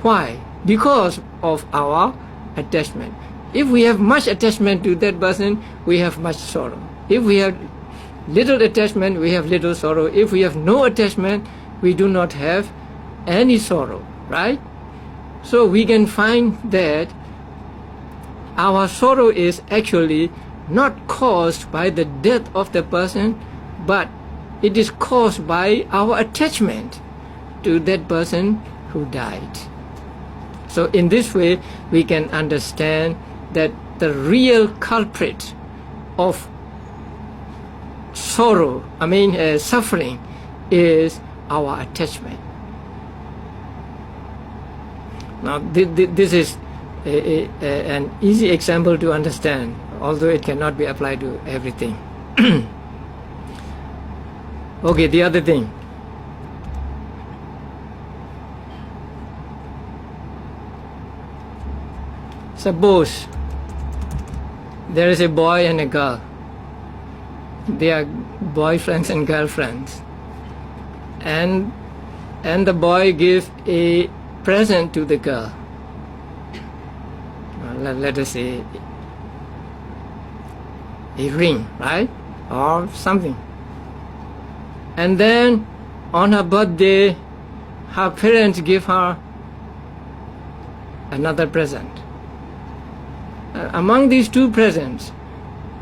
Why? Because of our attachment. If we have much attachment to that person, we have much sorrow. If we have little attachment, we have little sorrow. If we have no attachment, we do not have any sorrow, right? So we can find that our sorrow is actually not caused by the death of the person, but it is caused by our attachment to that person who died. So in this way, we can understand that the real culprit of suffering is our attachment. Now, this is an easy example to understand, although it cannot be applied to everything. Okay, the other thing. Suppose there is a boy and a girl. They are boyfriends and girlfriends. And the boy gives a present to the girl. Let us say a ring, right? Or something. And then on her birthday, her parents give her another present. Among these two presents,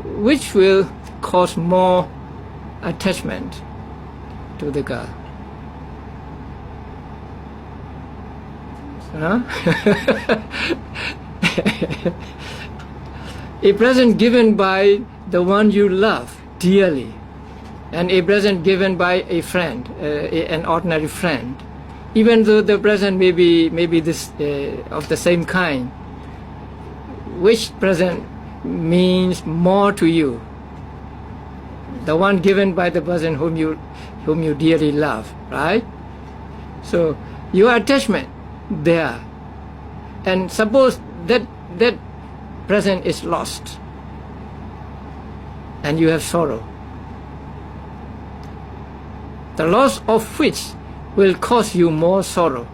which will cause more attachment to the girl? A present given by the one you love dearly, and a present given by a friend, an ordinary friend, even though the present may be this of the same kind, which present means more to you? The one given by the person whom you dearly love, right? So your attachment there, and suppose that present is lost, and you have sorrow, the loss of which will cause you more sorrow.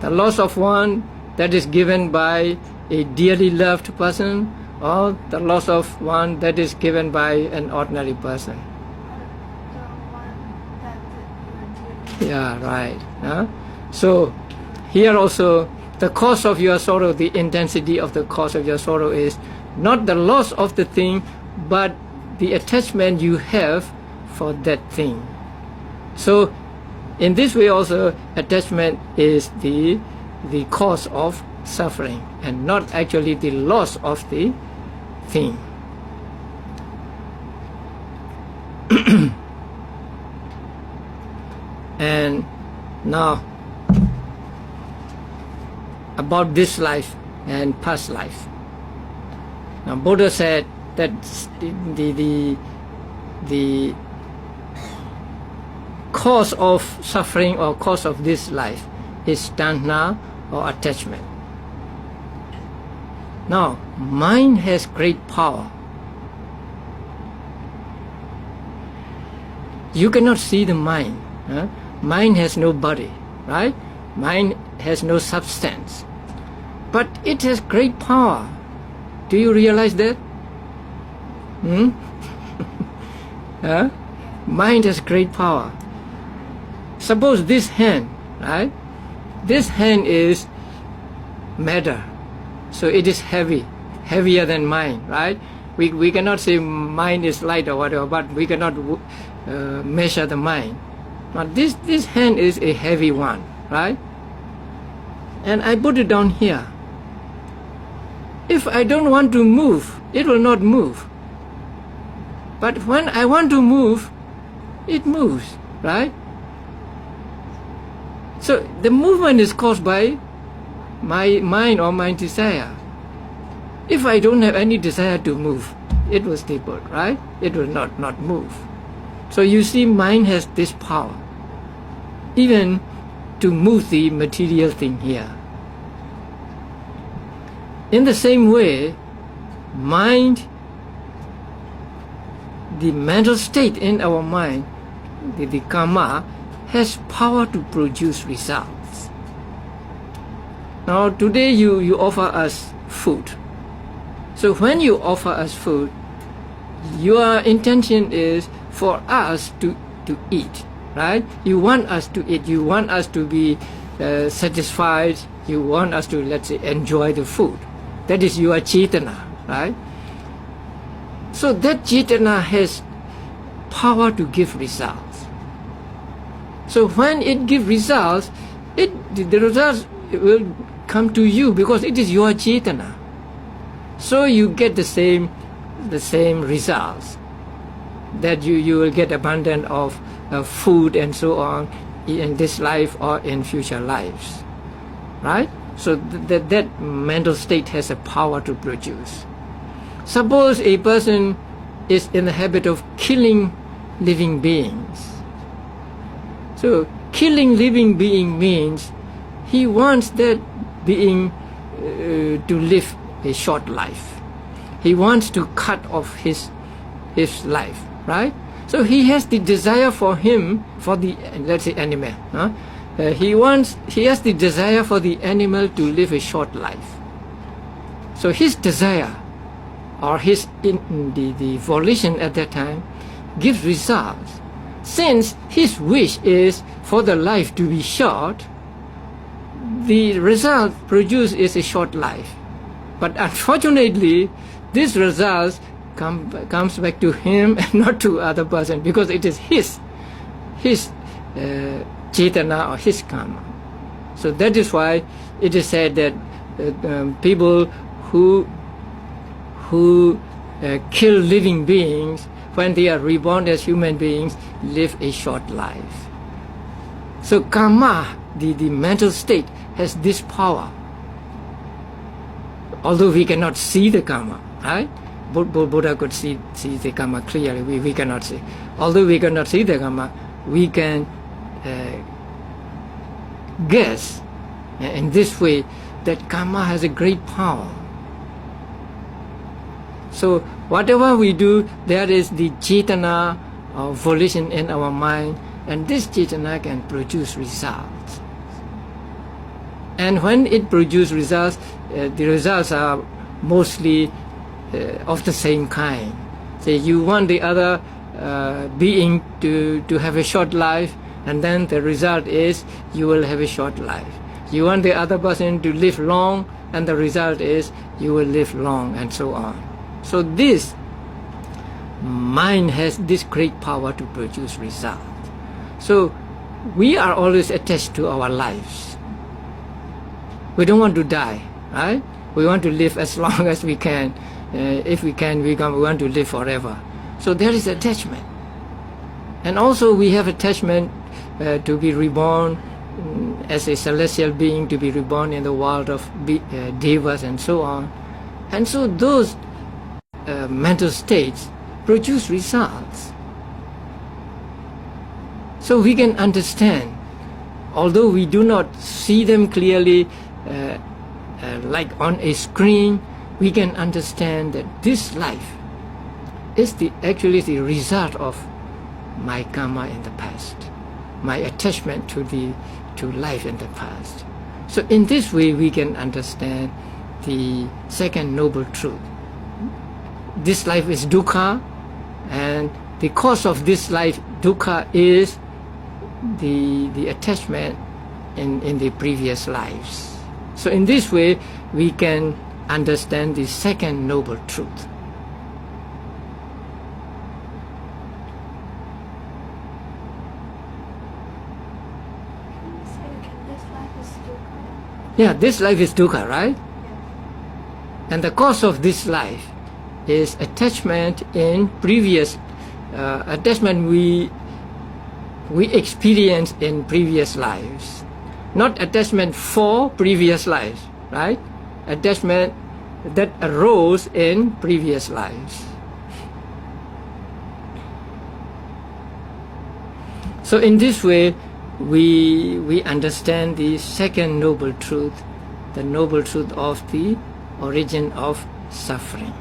The loss of one that is given by a dearly loved person, or the loss of one that is given by an ordinary person. The one that you are dealing with. Yeah, right. So here also, the cause of your sorrow, the intensity of the cause of your sorrow is not the loss of the thing, but the attachment you have for that thing. So in this way also, attachment is the cause of suffering and not actually the loss of the thing. And now about this life and past life. Now Buddha said that the cause of suffering or cause of this life is tanha or attachment. Now, mind has great power. You cannot see the mind. Huh? Mind has no body, right? Mind has no substance. But it has great power. Do you realize that? Huh? Mind has great power. Suppose this hand, right? This hand is matter. So it is heavy, heavier than mind, right? We cannot say mind is light or whatever, but we cannot measure the mind. But this hand is a heavy one, right? And I put it down here. If I don't want to move, it will not move. But when I want to move, it moves, right? So the movement is caused by my mind or my desire. If I don't have any desire to move, it will stay put, right? It will not move. So you see, mind has this power, even to move the material thing here. In the same way, mind, the mental state in our mind, the karma, has power to produce results. Now today you offer us food. So when you offer us food, your intention is for us to eat, right? You want us to eat, you want us to be satisfied, you want us to, let's say, enjoy the food. That is your cetana, right? So that cetana has power to give results. So when it gives results, the results will come to you because it is your cetana. So you get the same results. That you will get abundance of food and so on in this life or in future lives, right? So that mental state has a power to produce. Suppose a person is in the habit of killing living beings. So killing living being means he wants that being to live a short life. He wants to cut off his life, right? So he has the desire for the, let's say, animal. Huh? He has the desire for the animal to live a short life. So his desire or the volition at that time gives results. Since his wish is for the life to be short, the result produced is a short life. But unfortunately, this result comes back to him and not to other person because it is his cetana or his karma. So that is why it is said that people who kill living beings, when they are reborn as human beings, live a short life. So karma, the mental state, has this power. Although we cannot see the karma, right? Buddha could see the karma clearly. We cannot see. Although we cannot see the karma, we can guess in this way that karma has a great power. So whatever we do, there is the cetana or volition in our mind, and this cetana can produce results. And when it produces results, the results are mostly of the same kind. Say you want the other being to have a short life, and then the result is you will have a short life. You want the other person to live long, and the result is you will live long, and so on. So this mind has this great power to produce result. So we are always attached to our lives. We don't want to die, right? We want to live as long as we can. If we can, we want to live forever. So there is attachment. And also we have attachment to be reborn as a celestial being, to be reborn in the world of devas and so on. And so those mental states produce results. So we can understand, although we do not see them clearly like on a screen, we can understand that this life is actually the result of my karma in the past, my attachment to life in the past. So in this way we can understand the second noble truth. This life is dukkha, and the cause of this life, dukkha, is the attachment in the previous lives. So in this way we can understand the second noble truth. Yeah, this life is dukkha, right? And the cause of this life is attachment in previous attachment we experienced in previous lives, not attachment for previous lives, right? Attachment that arose in previous lives. So in this way we understand the second noble truth, the noble truth of the origin of suffering.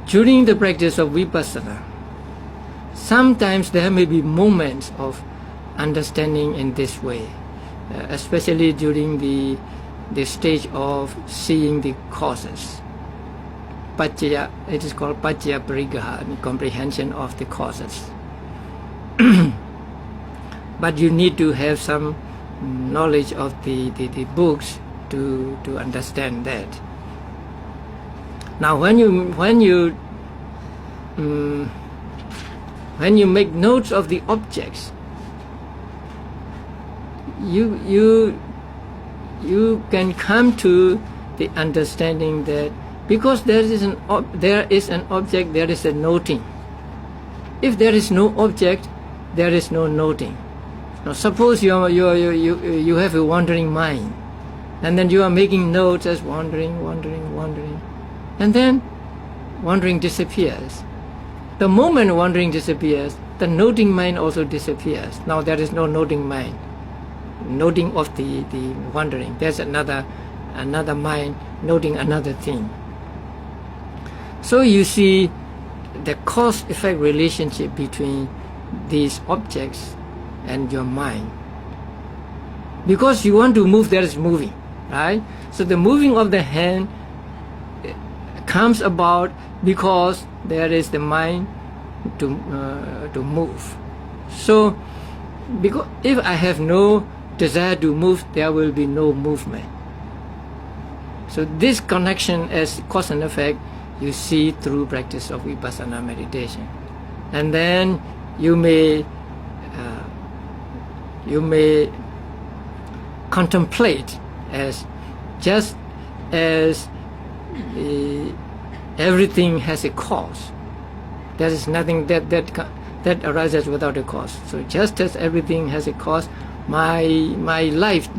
During the practice of vipassana, sometimes there may be moments of understanding in this way, especially during the stage of seeing the causes. Paccaya, it is called paccaya parigraha, comprehension of the causes. But you need to have some knowledge of the books to understand that. Now when you make notes of the objects, you can come to the understanding that because there is an object, there is a noting. If there is no object, there is no noting. Now suppose you have a wandering mind, and then you are making notes as wandering, and then wandering disappears. The moment wandering disappears, the noting mind also disappears. Now there is no noting mind, noting of the wandering. There's another mind noting another thing. So you see the cause-effect relationship between these objects and your mind. Because you want to move, there is moving, right? So the moving of the hand comes about because there is the mind to move. So because if I have no desire to move, there will be no movement. So this connection as cause and effect you see through practice of vipassana meditation. And then you may contemplate as just as everything has a cause. There is nothing that arises without a cause. So just as everything has a cause, my life,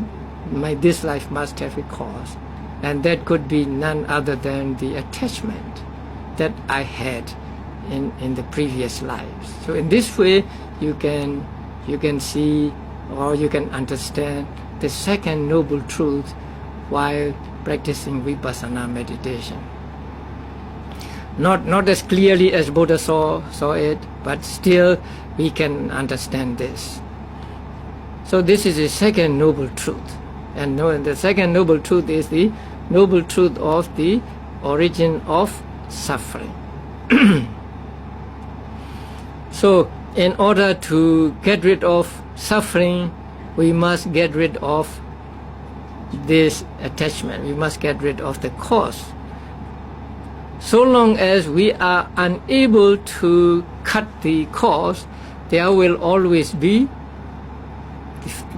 this life must have a cause. And that could be none other than the attachment that I had in the previous lives. So in this way you can see or you can understand the second noble truth while practicing vipassana meditation. Not as clearly as Buddha saw it, but still we can understand this. So this is the second noble truth. And the second noble truth is the noble truth of the origin of suffering. So in order to get rid of suffering, we must get rid of this attachment. We must get rid of the cause. So long as we are unable to cut the cause, there will always be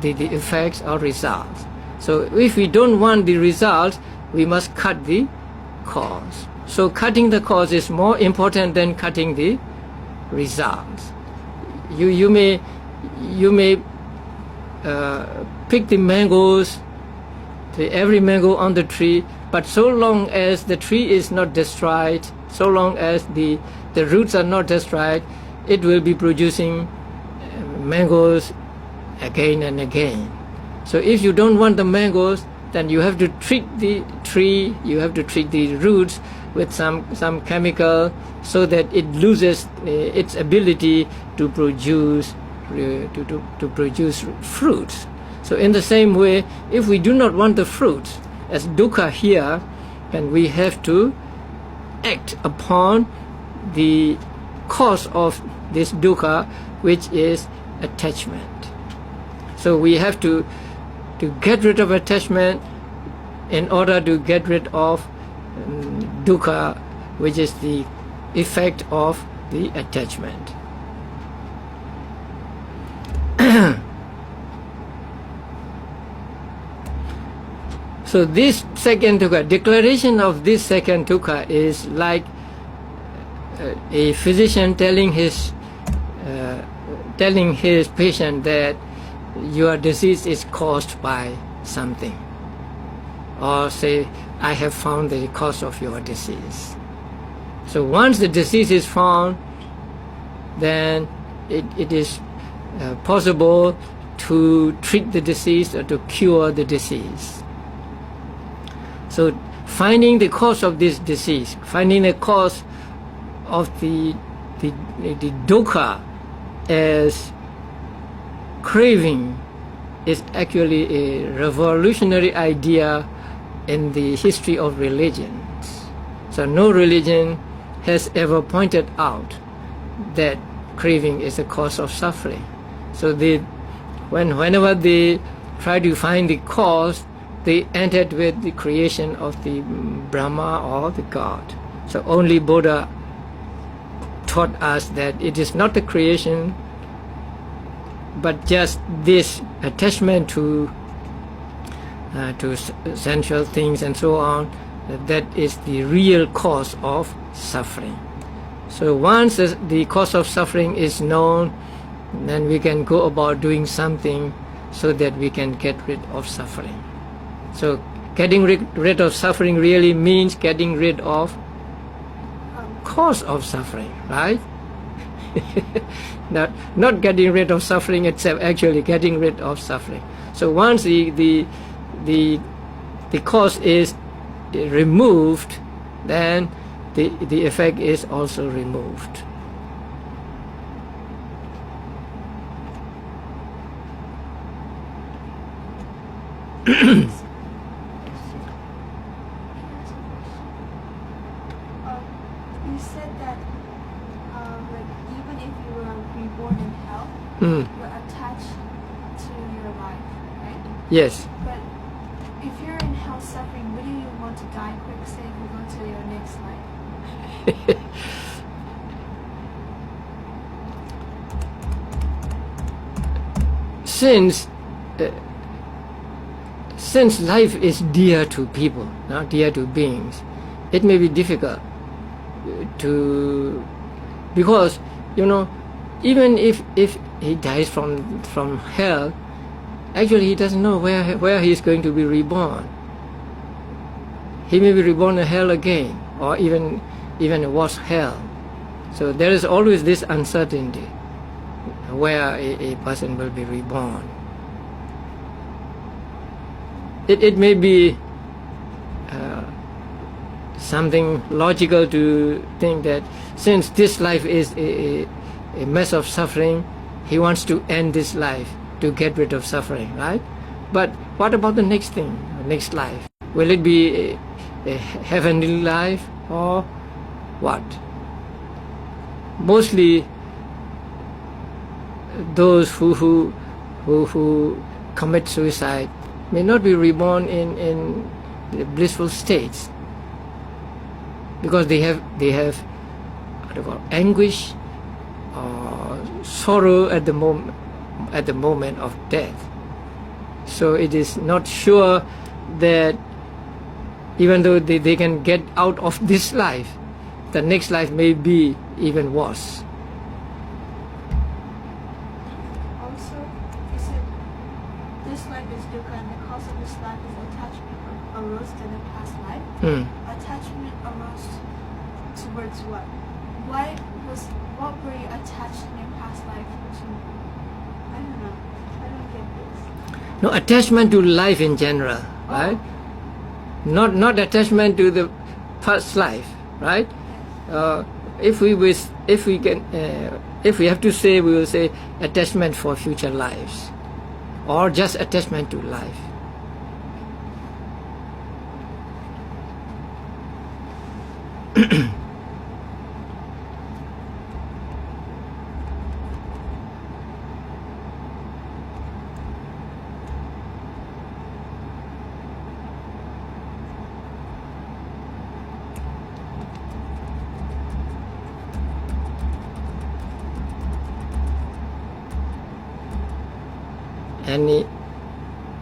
the effects or results. So if we don't want the results, we must cut the cause. So cutting the cause is more important than cutting the results. You may pick the mangoes, every mango on the tree, but so long as the tree is not destroyed, so long as the roots are not destroyed, it will be producing mangoes again and again. So if you don't want the mangoes, then you have to treat the tree, you have to treat the roots with some chemical so that it loses its ability to produce fruits. So in the same way, if we do not want the fruits, as dukkha here, then we have to act upon the cause of this dukkha, which is attachment. So we have to get rid of attachment in order to get rid of dukkha, which is the effect of the attachment. So this second dukkha, declaration of this second dukkha is like a physician telling his patient that your disease is caused by something, or say, I have found the cause of your disease. So once the disease is found, then it is possible to treat the disease or to cure the disease. So finding the cause of this disease, finding the cause of the dukkha as craving is actually a revolutionary idea in the history of religions. So no religion has ever pointed out that craving is a cause of suffering. So whenever they try to find the cause, they ended with the creation of the Brahma or the God. So only Buddha taught us that it is not the creation, but just this attachment to sensual things and so on, that is the real cause of suffering. So once the cause of suffering is known, then we can go about doing something so that we can get rid of suffering. So getting rid of suffering really means getting rid of cause of suffering, right? Not getting rid of suffering itself, actually getting rid of suffering. So once the cause is removed, then the effect is also removed. You said that like even if you were reborn in hell, you're attached to your life, right? Yes. But if you're in hell suffering, wouldn't you want to die quick so you can go to your next life? Since life is dear to people, not dear to beings, it may be difficult because even if he dies from hell, actually he doesn't know where he is going to be reborn. He may be reborn in hell again, or even a worse hell. So there is always this uncertainty where a person will be reborn. It may be something logical to think that since this life is a mess of suffering, he wants to end this life to get rid of suffering, right? But what about the next thing, next life? Will it be a heavenly life or what? Mostly those who commit suicide may not be reborn in the blissful states, because they have what do you call, anguish or sorrow at the moment of death. So it is not sure that even though they can get out of this life, the next life may be even worse. Also, you said this life is dukkha and the cause of this life is attachment arose to the past life. Attachment arose towards what? What were you attached in your past life to? I don't know. I don't get this. No, attachment to life in general, right? Not attachment to the past life, right? If we have to say, we will say attachment for future lives, or just attachment to life.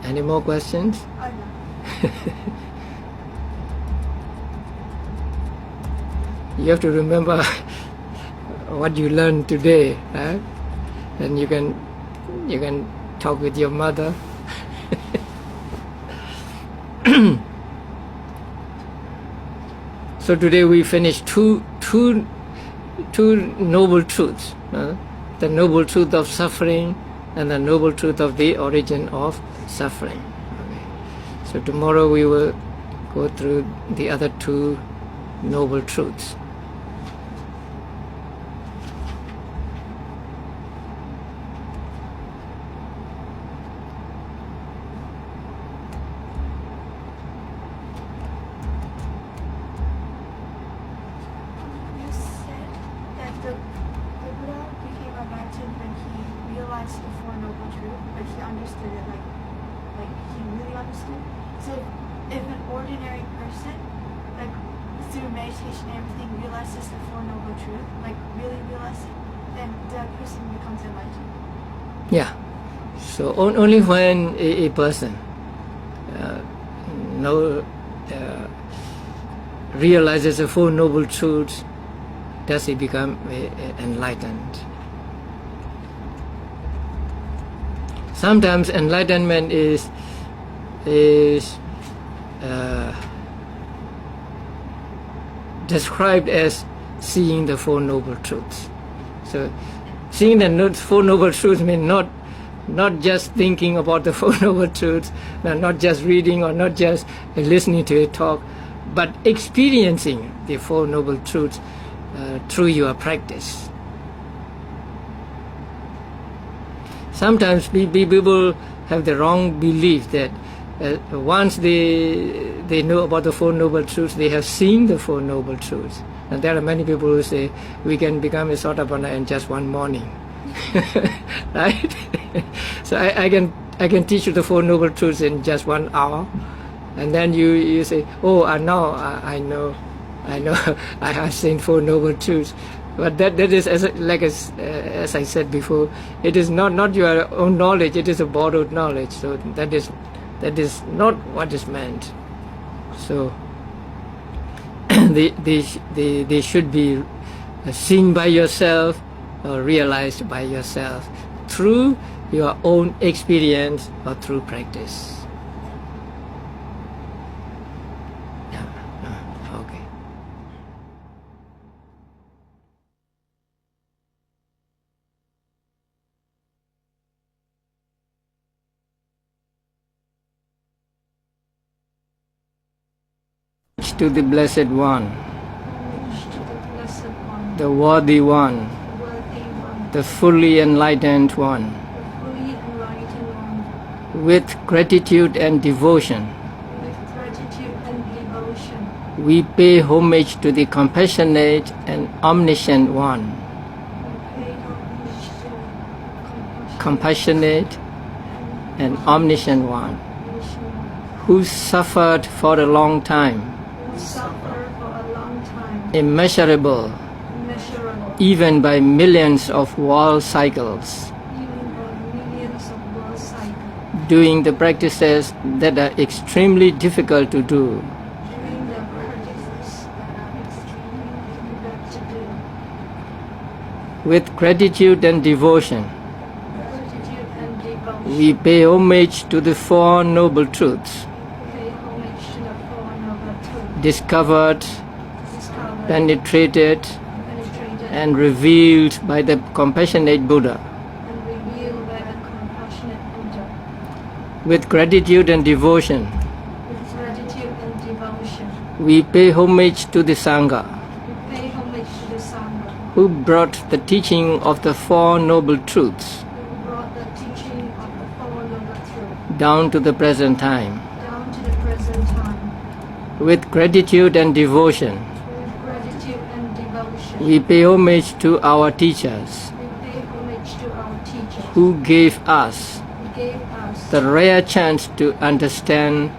Any more questions? I know. You have to remember what you learned today, right? And you can talk with your mother. So today we finished two noble truths: the noble truth of suffering and the noble truth of the origin of suffering. Okay. So tomorrow we will go through the other two noble truths. You said that the Buddha became enlightened when he realized the Four Noble Truths, but he understood it like he really understood. So if an ordinary person, like through meditation and everything, realizes the Four Noble Truths, like really realizes it, then that person becomes enlightened. Yeah. So only when a person realizes the Four Noble Truths does he become enlightened. Sometimes enlightenment is described as seeing the Four Noble Truths. So seeing the Four Noble Truths means not just thinking about the Four Noble Truths, not just reading or not just listening to a talk, but experiencing the Four Noble Truths through your practice. Sometimes people have the wrong belief that once they know about the Four Noble Truths, they have seen the Four Noble Truths. And there are many people who say, we can become a Sotapanna in just one morning. Right? So I can teach you the Four Noble Truths in just 1 hour. And then you say, oh, now I know, I have seen Four Noble Truths. But that is, as I said before, it is not your own knowledge, it is a borrowed knowledge. So that is not what is meant. So they should be seen by yourself or realized by yourself through your own experience or through practice. Okay. To the Blessed One, the Worthy One, the fully enlightened One, with gratitude and devotion, we pay homage to the compassionate and omniscient One, compassionate, and omniscient one, who suffered for a long time, immeasurable, even by millions of world cycles, doing the practices that are extremely difficult to do, with gratitude and devotion. We pay homage to the Four Noble Truths, discovered, penetrated, and revealed by the compassionate Buddha. With gratitude and devotion, we pay homage to the Sangha, who brought the teaching of the Four Noble Truths down to the present time. With gratitude and devotion, we pay homage to our teachers, who gave us the rare chance to understand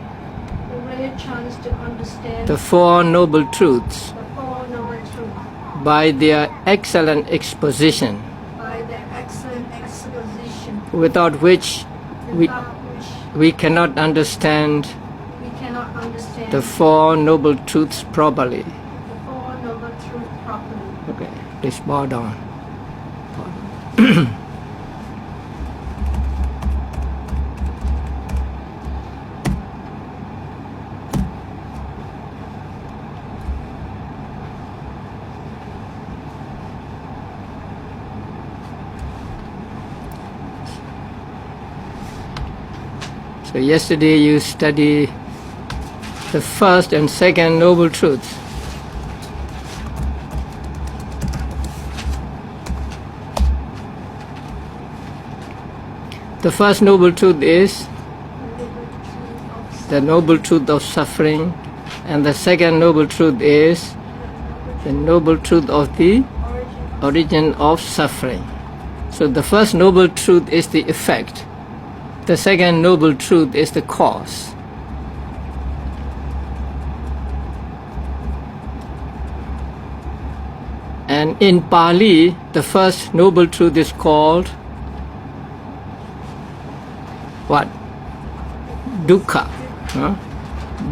the Four Noble Truths by their excellent exposition, without which we cannot understand the Four Noble Truths properly. Okay, please bow down. So yesterday you studied the first and second Noble Truths. The first Noble Truth is the Noble Truth of suffering, and the second Noble Truth is the Noble Truth of the origin of suffering. So the first Noble Truth is the effect. The second Noble Truth is the cause. And in Pali, the first Noble Truth is called what? Dukkha.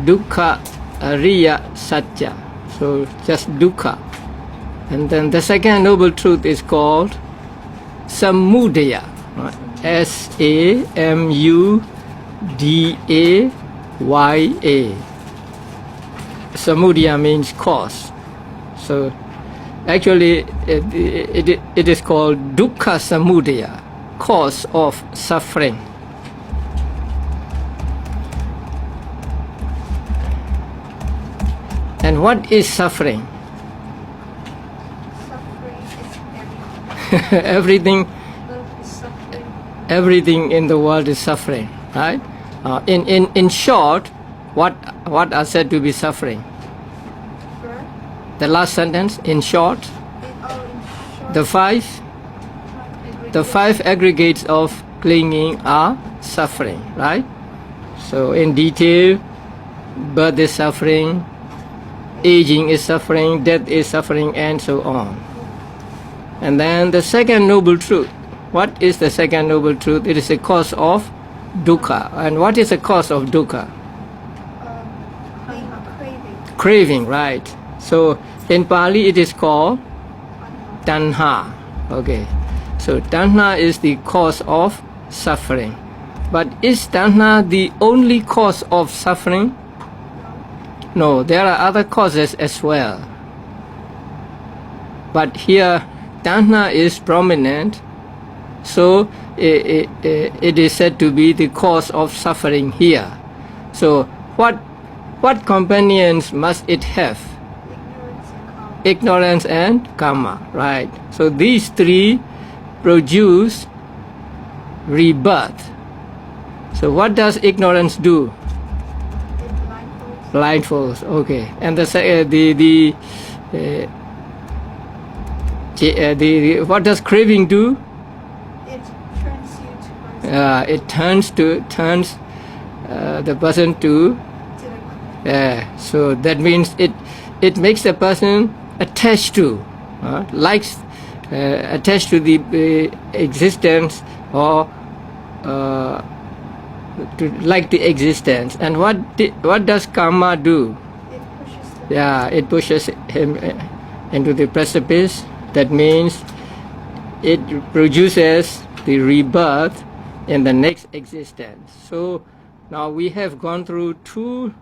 Dukkha Ariya Satya. So just Dukkha. And then the second Noble Truth is called Samudaya. S-A-M-U-D-A-Y-A. Samudaya means cause. So actually it is called Dukkha Samudaya, cause of suffering. And what is suffering? Suffering is everything. Everything in the world is suffering, right? In short, what are said to be suffering? The last sentence, in short, the five aggregates of clinging are suffering, right? So in detail, birth is suffering, aging is suffering, death is suffering, and so on. And then the second Noble Truth. What is the second Noble Truth? It is the cause of dukkha. And what is the cause of dukkha? Craving. Craving, right. So in Pali it is called tanha. Okay. So tanha is the cause of suffering. But is tanha the only cause of suffering? No, there are other causes as well. But here tanha is prominent. So it is said to be the cause of suffering here. So what companions must it have? Ignorance and karma, right? So these three produce rebirth. So what does ignorance do? Blindfolds. Okay. And what does craving do? It turns it turns the person to so that means it makes the person attached to likes attached to the existence or to like the existence. And what does karma do? It pushes him into the precipice. That means it produces the rebirth in the next existence. So now we have gone through two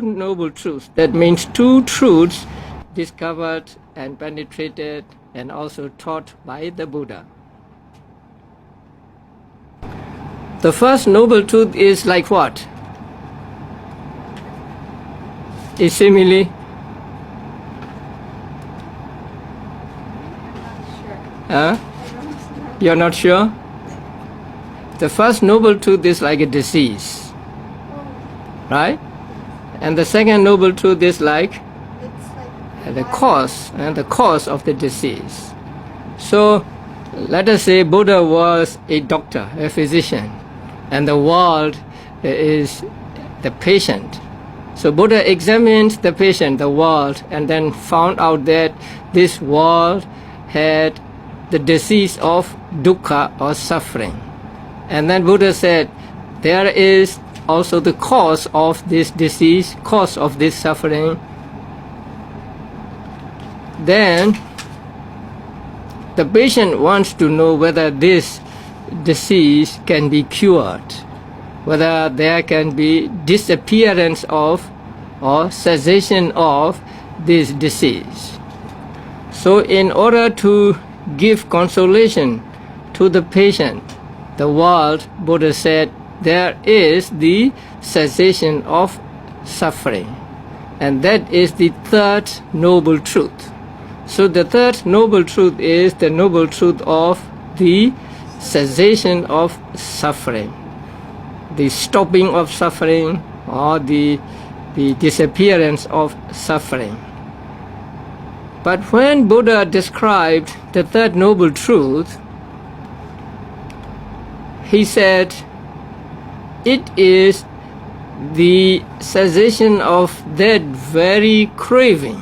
noble truths. That means two truths discovered and penetrated and also taught by the Buddha. The first noble truth is like what? Is simile? You're not sure? The first noble truth is like a disease, right? And the second noble truth is like the cause of the disease. So let us say Buddha was a doctor, a physician, and the world is the patient. So Buddha examined the patient, the world, and then found out that this world had the disease of dukkha or suffering. And then Buddha said, there is also the cause of this disease, cause of this suffering. Then the patient wants to know whether this disease can be cured, whether there can be disappearance of or cessation of this disease. So in order to give consolation to the patient, the world, Buddha said, there is the cessation of suffering. And that is the third noble truth. So the third noble truth is the noble truth of the cessation of suffering, the stopping of suffering, or the disappearance of suffering. But when Buddha described the third noble truth, he said it is the cessation of that very craving.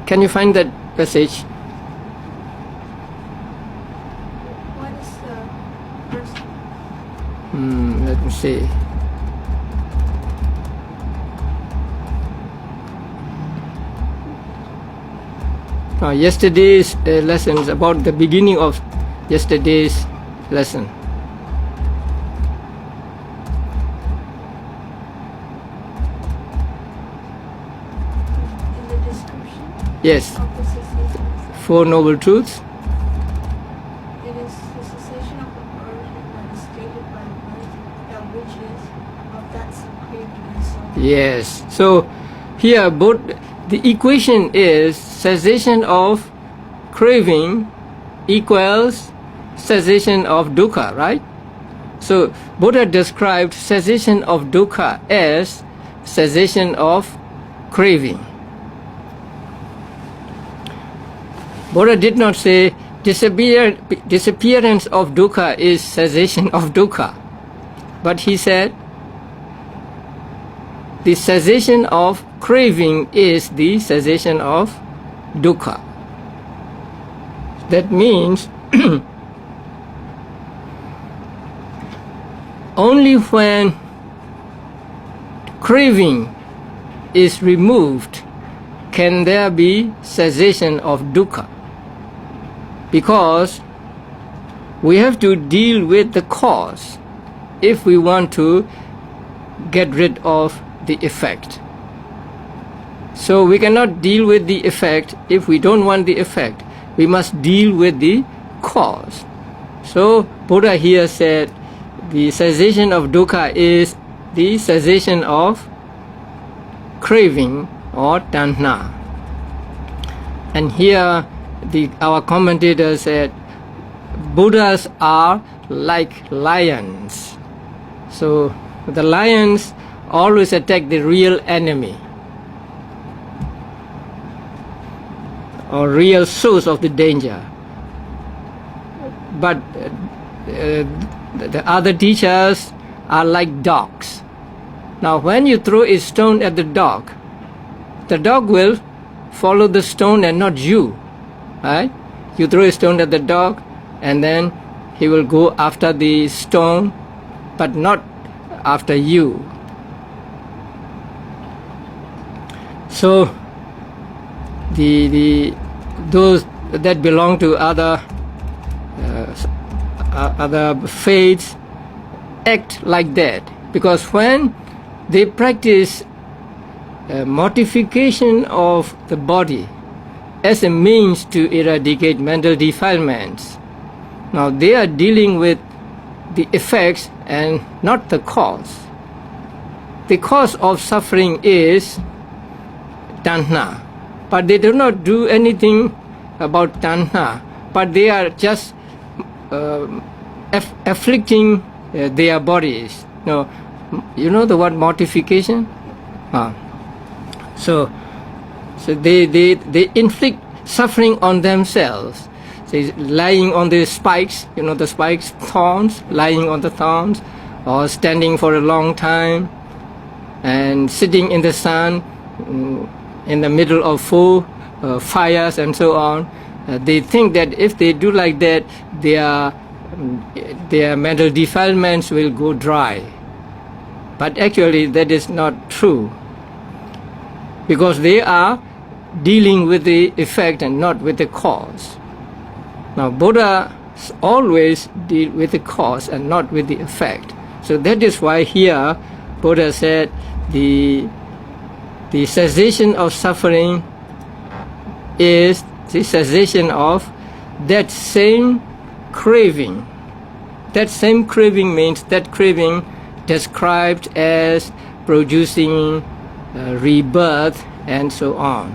Can you find that passage? What is the first? Let me see. Yesterday's lesson is about the beginning of yesterday's lesson. In the description Yes, of the cessation, Four Noble Truths. it is the cessation of the origin that is stated by the birth, that which is of that craving and so on. Yes. So here the equation is cessation of craving equals cessation of dukkha, right? So Buddha described cessation of dukkha as cessation of craving. Buddha did not say disappearance of dukkha is cessation of dukkha, but he said the cessation of craving is the cessation of dukkha. That means only when craving is removed can there be cessation of dukkha, because we have to deal with the cause if we want to get rid of the effect. So we cannot deal with the effect if we don't want the effect. We must deal with the cause. So Buddha here said the cessation of dukkha is the cessation of craving or tanha. And here our commentator said Buddhas are like lions. So the lions always attack the real enemy. or real source of the danger. But the other teachers are like dogs. Now when you throw a stone at the dog will follow the stone and not you, right? You throw a stone at the dog and then he will go after the stone but not after you. So those that belong to other faiths act like that, because when they practice mortification of the body as a means to eradicate mental defilements, now they are dealing with the effects and not the cause. The cause of suffering is tanha, but they do not do anything about tanha, but they are just afflicting their bodies. No, you know the word mortification? So they inflict suffering on themselves. So lying on the spikes, you know the spikes, thorns, lying on the thorns, or standing for a long time, and sitting in the sun, in the middle of four fires and so on. They think that if they do like that, their mental defilements will go dry. But actually that is not true, because they are dealing with the effect and not with the cause. Now Buddha always deal with the cause and not with the effect. So that is why here Buddha said the cessation of suffering is the cessation of that same craving. That same craving means that craving described as producing rebirth and so on.